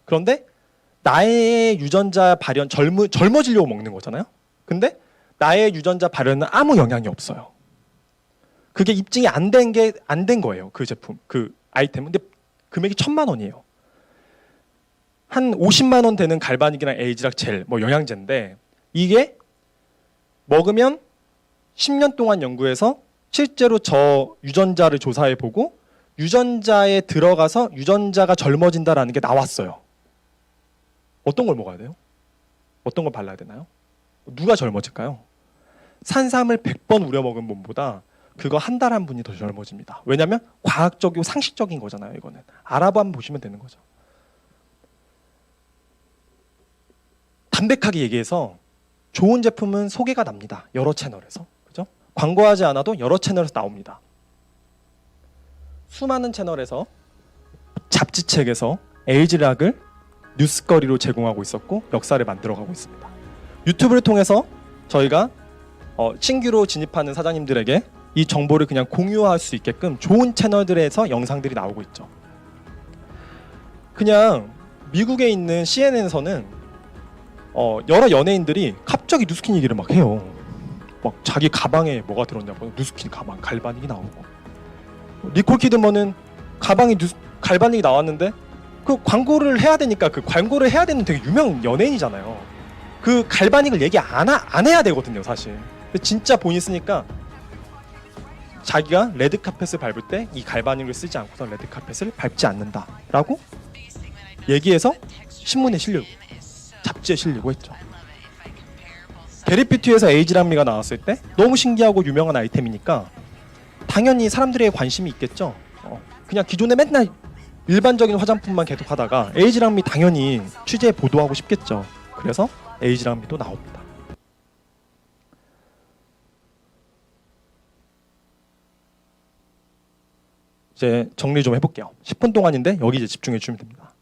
S1: 그런데 나의 유전자 발현 젊어지려고 먹는 거잖아요. 근데 나의 유전자 발현은 아무 영향이 없어요. 그게 입증이 안 된 거예요. 그 제품, 그 아이템. 근데 금액이 1,000만 원이에요. 한 50만 원 되는 갈바닉이랑 에이지락 젤, 뭐 영양제인데 이게 먹으면 10년 동안 연구해서 실제로 저 유전자를 조사해 보고 유전자에 들어가서 유전자가 젊어진다라는 게 나왔어요. 어떤 걸 먹어야 돼요? 어떤 걸 발라야 되나요? 누가 젊어질까요? 산삼을 100번 우려 먹은 분보다 그거 한 달 한 분이 더 젊어집니다. 왜냐하면 과학적이고 상식적인 거잖아요. 이거는 알아봐 보시면 되는 거죠. 담백하게 얘기해서 좋은 제품은 소개가 납니다. 여러 채널에서. 그죠? 광고하지 않아도 여러 채널에서 나옵니다. 수많은 채널에서 잡지책에서 에이지락을 뉴스거리로 제공하고 있었고 역사를 만들어가고 있습니다. 유튜브를 통해서 저희가 신규로 진입하는 사장님들에게 이 정보를 그냥 공유할 수 있게끔 좋은 채널들에서 영상들이 나오고 있죠. 그냥 미국에 있는 CNN에서는 여러 연예인들이 갑자기 뉴스킨 얘기를 막 해요. 막 자기 가방에 뭐가 들었냐고 뉴스킨 가방 갈바닉이 나오고 니콜 키드먼은 가방에 갈바닉이 나왔는데 그 광고를 해야 되니까 그 광고를 해야 되는 되게 유명 연예인이잖아요. 그 갈바닉을 얘기 안 해야 되거든요, 사실. 근데 진짜 본인 쓰니까 자기가 레드카펫을 밟을 때 이 갈바닉을 쓰지 않고서 레드카펫을 밟지 않는다라고 얘기해서 신문에 실리고 잡지에 실리고 했죠. 게리피트에서 에이지락미가 나왔을 때 너무 신기하고 유명한 아이템이니까 당연히 사람들의 관심이 있겠죠. 그냥 기존에 맨날 일반적인 화장품만 계속 하다가 에이지락미 당연히 취재 보도하고 싶겠죠. 그래서 에이지락미도 나옵니다. 이제 정리 좀 해볼게요. 10분 동안인데 여기 이제 집중해 주시면 됩니다.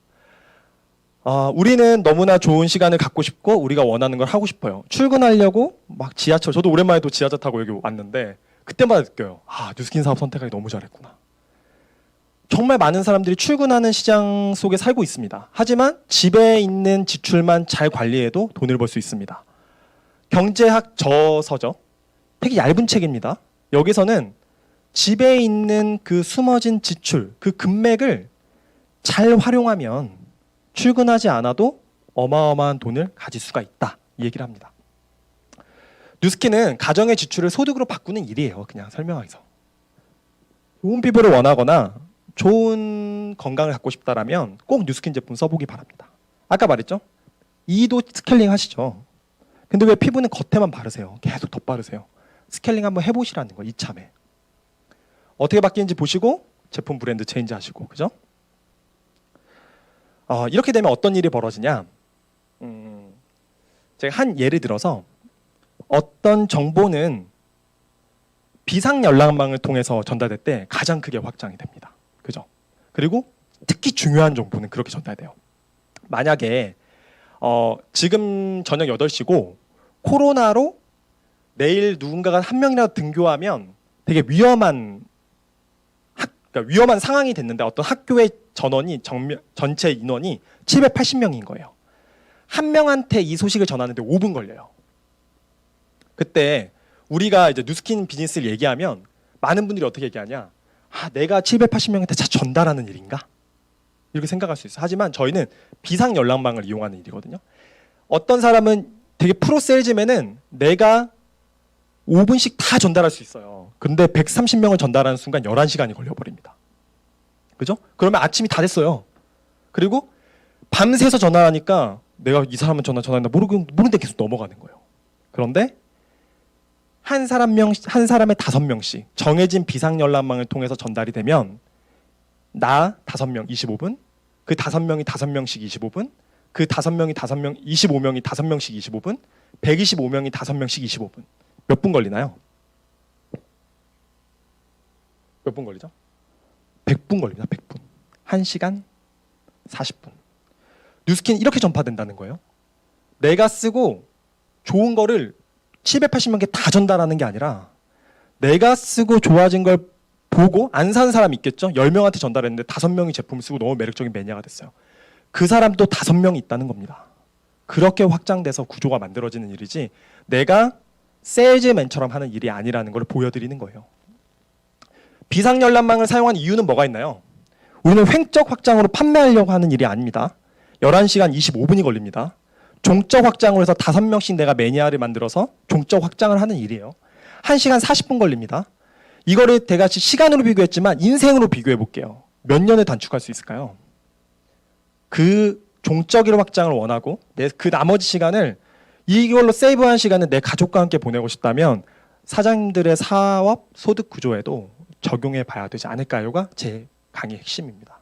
S1: 우리는 너무나 좋은 시간을 갖고 싶고 우리가 원하는 걸 하고 싶어요. 출근하려고 막 지하철, 저도 오랜만에 또 지하철 타고 여기 왔는데 그때마다 느껴요. 아, 뉴스킨 사업 선택하기 너무 잘했구나. 정말 많은 사람들이 출근하는 시장 속에 살고 있습니다. 하지만 집에 있는 지출만 잘 관리해도 돈을 벌 수 있습니다. 경제학 저서죠. 되게 얇은 책입니다. 여기서는 집에 있는 그 숨어진 지출, 그 금맥을 잘 활용하면 출근하지 않아도 어마어마한 돈을 가질 수가 있다. 이 얘기를 합니다. 뉴스킨은 가정의 지출을 소득으로 바꾸는 일이에요. 그냥 설명하기서. 좋은 피부를 원하거나 좋은 건강을 갖고 싶다라면 꼭 뉴스킨 제품 써보기 바랍니다. 아까 말했죠? 2도 스케일링 하시죠. 근데 왜 피부는 겉에만 바르세요? 계속 덧바르세요. 스케일링 한번 해보시라는 거, 이참에. 어떻게 바뀌는지 보시고 제품 브랜드 체인지 하시고, 그죠? 이렇게 되면 어떤 일이 벌어지냐? 제가 한 예를 들어서 어떤 정보는 비상연락망을 통해서 전달될 때 가장 크게 확장이 됩니다. 그죠? 그리고 특히 중요한 정보는 그렇게 전달돼요. 만약에 지금 저녁 8시고 코로나로 내일 누군가가 한 명이라도 등교하면 되게 위험한 상황이 됐는데 어떤 학교의 전원이 전체 인원이 780명인 거예요. 한 명한테 이 소식을 전하는데 5분 걸려요. 그때 우리가 이제 뉴스킨 비즈니스를 얘기하면 많은 분들이 어떻게 얘기하냐? 내가 780명한테 다 전달하는 일인가? 이렇게 생각할 수 있어요. 하지만 저희는 비상 연락망을 이용하는 일이거든요. 어떤 사람은 되게 프로 세일즈맨은 내가 5분씩 다 전달할 수 있어요. 근데 130명을 전달하는 순간 11시간이 걸려버립니다. 그죠? 그러면 아침이 다 됐어요. 그리고 밤새서 전화하니까 내가 이 사람은 전화한다 모르는데 계속 넘어가는 거예요. 그런데 한 사람에 5명씩 정해진 비상연락망을 통해서 전달이 되면 나 5명 25분, 그 5명이 5명씩 25분, 그 5명이 25명이 5명씩 25분, 125명이 5명씩 25분. 몇 분 걸리나요? 몇 분 걸리죠? 100분 걸립니다. 100분. 1시간 40분. 뉴스킨 이렇게 전파된다는 거예요. 내가 쓰고 좋은 거를 780명께 다 전달하는 게 아니라 내가 쓰고 좋아진 걸 보고 안 사는 사람이 있겠죠. 10명한테 전달했는데 5명이 제품을 쓰고 너무 매력적인 매니아가 됐어요. 그 사람도 5명이 있다는 겁니다. 그렇게 확장돼서 구조가 만들어지는 일이지 내가 세일즈맨처럼 하는 일이 아니라는 걸 보여드리는 거예요. 비상연락망을 사용한 이유는 뭐가 있나요? 우리는 횡적 확장으로 판매하려고 하는 일이 아닙니다. 11시간 25분이 걸립니다. 종적 확장으로 해서 5명씩 내가 매니아를 만들어서 종적 확장을 하는 일이에요. 1시간 40분 걸립니다. 이거를 제가 시간으로 비교했지만 인생으로 비교해 볼게요. 몇 년을 단축할 수 있을까요? 그 종적으로 확장을 원하고 그 나머지 시간을 이걸로 세이브한 시간을 내 가족과 함께 보내고 싶다면 사장님들의 사업 소득 구조에도 적용해 봐야 되지 않을까요가 제 강의 핵심입니다.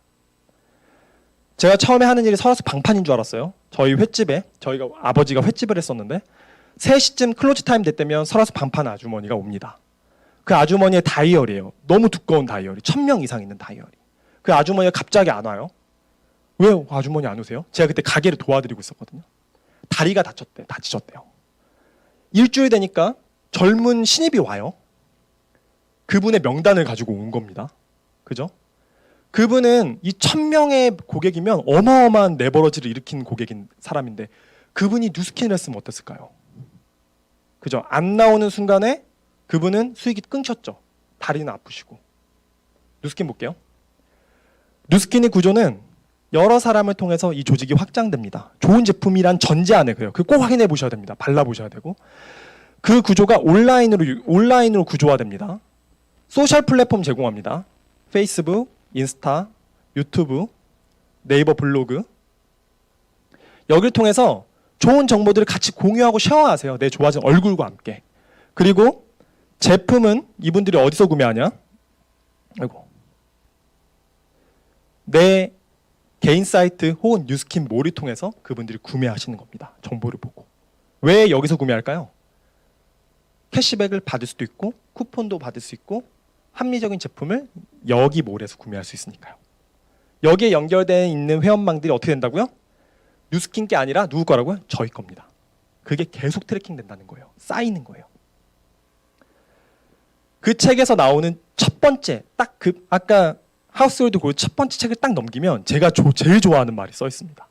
S1: 제가 처음에 하는 일이 설화수 방판인 줄 알았어요. 저희 횟집에 저희가 아버지가 횟집을 했었는데 3시쯤 클로즈 타임 됐다면 설화수 방판 아주머니가 옵니다. 그 아주머니의 다이어리예요. 너무 두꺼운 다이어리. 1000명 이상 있는 다이어리. 그 아주머니가 갑자기 안 와요. 왜 아주머니 안 오세요? 제가 그때 가게를 도와드리고 있었거든요. 다리가 다치셨대요. 일주일 되니까 젊은 신입이 와요. 그분의 명단을 가지고 온 겁니다. 그죠? 그분은 이 1000명의 고객이면 어마어마한 레버러지를 일으킨 고객인 사람인데 그분이 뉴스킨을 했으면 어땠을까요? 그죠? 안 나오는 순간에 그분은 수익이 끊겼죠. 다리는 아프시고. 뉴스킨 볼게요. 뉴스킨의 구조는 여러 사람을 통해서 이 조직이 확장됩니다. 좋은 제품이란 전제 안에 그래요. 그거 꼭 확인해 보셔야 됩니다. 발라보셔야 되고. 그 구조가 온라인으로 구조화됩니다. 소셜 플랫폼 제공합니다. 페이스북, 인스타, 유튜브, 네이버 블로그. 여기를 통해서 좋은 정보들을 같이 공유하고 쉐어하세요. 내 좋아진 얼굴과 함께. 그리고 제품은 이분들이 어디서 구매하냐? 내 개인 사이트 혹은 뉴스킨 몰을 통해서 그분들이 구매하시는 겁니다. 정보를 보고. 왜 여기서 구매할까요? 캐시백을 받을 수도 있고 쿠폰도 받을 수 있고 합리적인 제품을 여기 몰에서 구매할 수 있으니까요. 여기에 연결되어 있는 회원망들이 어떻게 된다고요? 뉴스킨 게 아니라 누구 거라고요? 저희 겁니다. 그게 계속 트래킹 된다는 거예요. 쌓이는 거예요. 그 책에서 나오는 첫 번째 딱 그 아까 하우스홀드 고유 첫 번째 책을 딱 넘기면 제가 제일 좋아하는 말이 써 있습니다.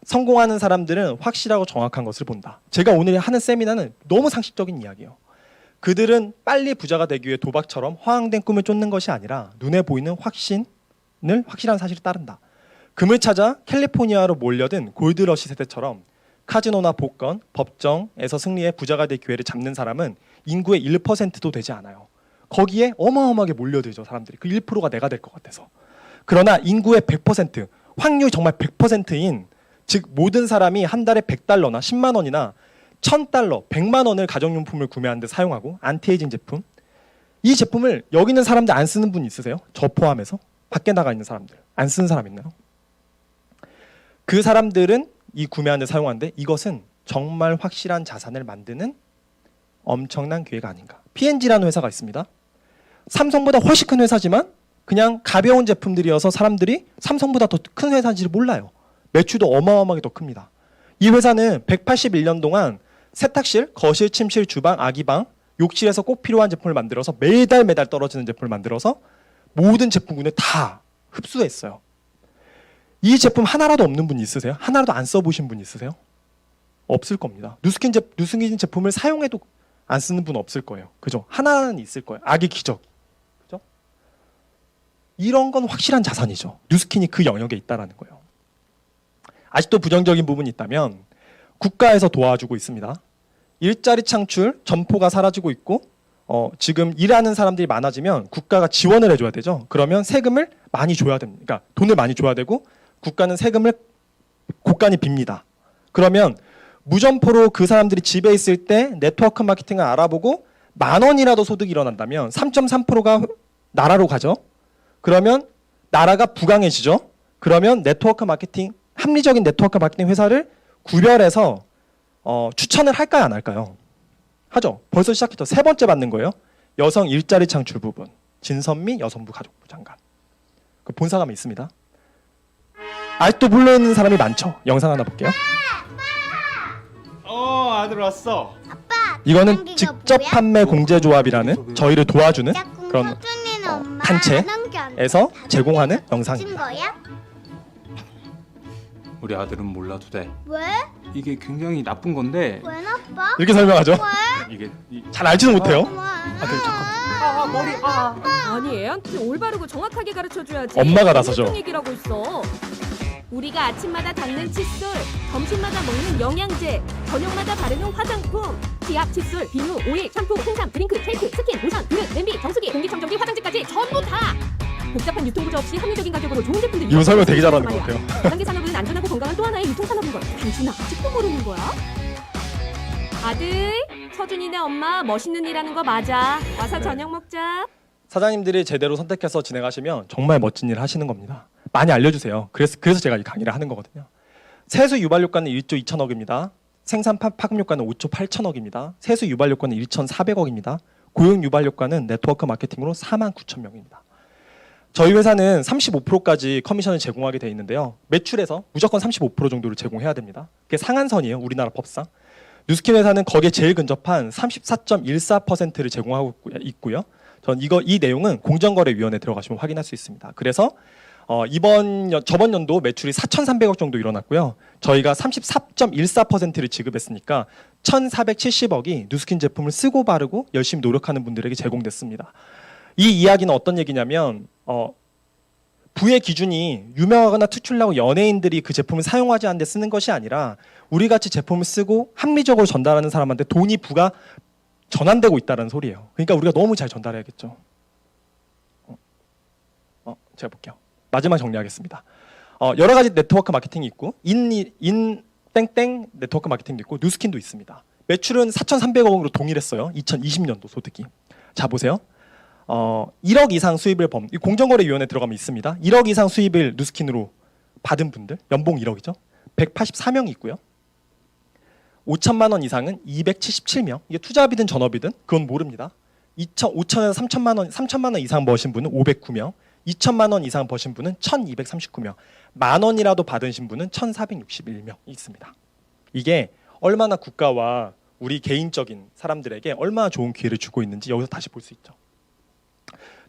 S1: 성공하는 사람들은 확실하고 정확한 것을 본다. 제가 오늘 하는 세미나는 너무 상식적인 이야기예요. 그들은 빨리 부자가 되기 위해 도박처럼 허황된 꿈을 쫓는 것이 아니라 눈에 보이는 확실한 사실을 따른다. 금을 찾아 캘리포니아로 몰려든 골드러시 세대처럼 카지노나 복권, 법정에서 승리해 부자가 될 기회를 잡는 사람은 인구의 1%도 되지 않아요. 거기에 어마어마하게 몰려들죠, 사람들이. 그 1%가 내가 될 것 같아서. 그러나 인구의 100%, 확률 정말 100%인 즉 모든 사람이 한 달에 100달러나 10만 원이나 1000달러, 100만 원을 가정용품을 구매하는 데 사용하고 안티에이징 제품. 이 제품을 여기 있는 사람들 안 쓰는 분 있으세요? 저 포함해서? 밖에 나가 있는 사람들. 안 쓰는 사람 있나요? 그 사람들은 이 구매하는 데 사용하는데 이것은 정말 확실한 자산을 만드는 엄청난 기회가 아닌가. P&G라는 회사가 있습니다. 삼성보다 훨씬 큰 회사지만 그냥 가벼운 제품들이어서 사람들이 삼성보다 더 큰 회사인지를 몰라요. 매출도 어마어마하게 더 큽니다. 이 회사는 181년 동안 세탁실, 거실, 침실, 주방, 아기방, 욕실에서 꼭 필요한 제품을 만들어서 매달 떨어지는 제품을 만들어서 모든 제품군을 다 흡수했어요. 이 제품 하나라도 없는 분 있으세요? 하나라도 안 써보신 분 있으세요? 없을 겁니다. 누스킨 제품을 사용해도 안 쓰는 분 없을 거예요. 그죠? 하나는 있을 거예요. 아기 기적. 그죠? 이런 건 확실한 자산이죠. 누스킨이 그 영역에 있다라는 거예요. 아직도 부정적인 부분이 있다면 국가에서 도와주고 있습니다. 일자리 창출, 점포가 사라지고 있고 지금 일하는 사람들이 많아지면 국가가 지원을 해줘야 되죠. 그러면 세금을 많이 줘야 됩니다. 그러니까 돈을 많이 줘야 되고 국가는 세금을 곳간히 빕니다. 그러면 무점포로 그 사람들이 집에 있을 때 네트워크 마케팅을 알아보고 10,000원이라도 소득이 일어난다면 3.3%가 나라로 가죠. 그러면 나라가 부강해지죠. 그러면 네트워크 마케팅, 합리적인 네트워크 마케팅 회사를 구별해서 추천을 할까요, 안 할까요? 하죠. 벌써 시작했죠. 세 번째 받는 거예요. 여성 일자리 창출 부분. 진선미 여성부 가족부 장관. 그 본사감이 있습니다. 아직도 모르는 사람이 많죠. 영상 하나 볼게요.
S11: 아들 왔어.
S1: 이거는 직접 판매 공제조합이라는 저희를 도와주는 그런 단체에서 제공하는 영상입니다.
S11: 우리 아들은 몰라도 돼.
S12: 왜?
S11: 이게 굉장히 나쁜 건데.
S12: 왜 나빠?
S1: 이렇게 설명하죠.
S12: 왜?
S11: 이게
S1: 잘 알지도 못해요.
S12: 아들 잠깐.
S13: 아니 애한테 올바르고 정확하게 가르쳐줘야지.
S1: 엄마가 나서죠.
S13: 무슨 얘기라고 있어. 우리가 아침마다 닦는 칫솔, 점심마다 먹는 영양제, 저녁마다 바르는 화장품, 치약, 칫솔, 비누, 오일, 샴푸, 홍삼, 드링크, 케이크, 스킨, 로션, 그릇, 냄비, 정수기, 공기청정기, 화장지까지 전부 다! 복잡한 유통구조 없이 합리적인 가격으로 좋은 제품들.
S1: 이거 설명 되게 잘하는 것 같아요.
S13: 4단계 산업은 안전하고 건강한 또 하나의 유통산업인 걸 당신 아직도 모르는 거야? 아들, 서준이네 엄마 멋있는 일 하는 거 맞아. 와서 저녁 먹자.
S1: 사장님들이 제대로 선택해서 진행하시면 정말 멋진 일 하시는 겁니다. 많이 알려주세요. 그래서 제가 이 강의를 하는 거거든요. 세수 유발 효과는 1조 2천억입니다. 생산 파급 효과는 5조 8천억입니다. 세수 유발 효과는 1,400억입니다. 고용 유발 효과는 네트워크 마케팅으로 4만 9천 명입니다. 저희 회사는 35%까지 커미션을 제공하게 돼 있는데요. 매출에서 무조건 35% 정도를 제공해야 됩니다. 그게 상한선이에요. 우리나라 법상. 누스킨 회사는 거기에 제일 근접한 34.14%를 제공하고 있고요. 전 이 내용은 공정거래위원회에 들어가시면 확인할 수 있습니다. 그래서 저번 연도 매출이 4,300억 정도 일어났고요. 저희가 34.14%를 지급했으니까 1,470억이 누스킨 제품을 쓰고 바르고 열심히 노력하는 분들에게 제공됐습니다. 이 이야기는 어떤 얘기냐면 부의 기준이 유명하거나 특출나고 연예인들이 그 제품을 사용하지 않는데 쓰는 것이 아니라 우리같이 제품을 쓰고 합리적으로 전달하는 사람한테 돈이 부가 전환되고 있다는 소리예요. 그러니까 우리가 너무 잘 전달해야겠죠. 제가 볼게요. 마지막 정리하겠습니다. 여러 가지 네트워크 마케팅이 있고 땡땡 네트워크 마케팅도 있고 누스킨도 있습니다. 매출은 4,300억으로 동일했어요. 2020년도 소득이. 자 보세요. 1억 이상 수입을 공정거래위원회에 들어가면 있습니다. 1억 이상 수입을 누스킨으로 받은 분들 연봉 1억이죠. 184명이 있고요. 5천만 원 이상은 277명. 이게 투자비든 전업이든 그건 모릅니다. 5천에서 3천만 원 이상 버신 분은 509명. 2천만 원 이상 버신 분은 1,239명. 만 원이라도 받으신 분은 1,461명 있습니다. 이게 얼마나 국가와 우리 개인적인 사람들에게 얼마나 좋은 기회를 주고 있는지 여기서 다시 볼 수 있죠.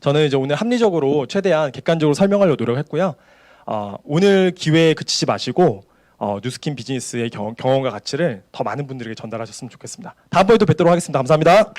S1: 저는 이제 오늘 합리적으로 최대한 객관적으로 설명하려고 노력했고요. 오늘 기회에 그치지 마시고 뉴스킨 비즈니스의 경험과 가치를 더 많은 분들에게 전달하셨으면 좋겠습니다. 다음번에도 뵙도록 하겠습니다. 감사합니다.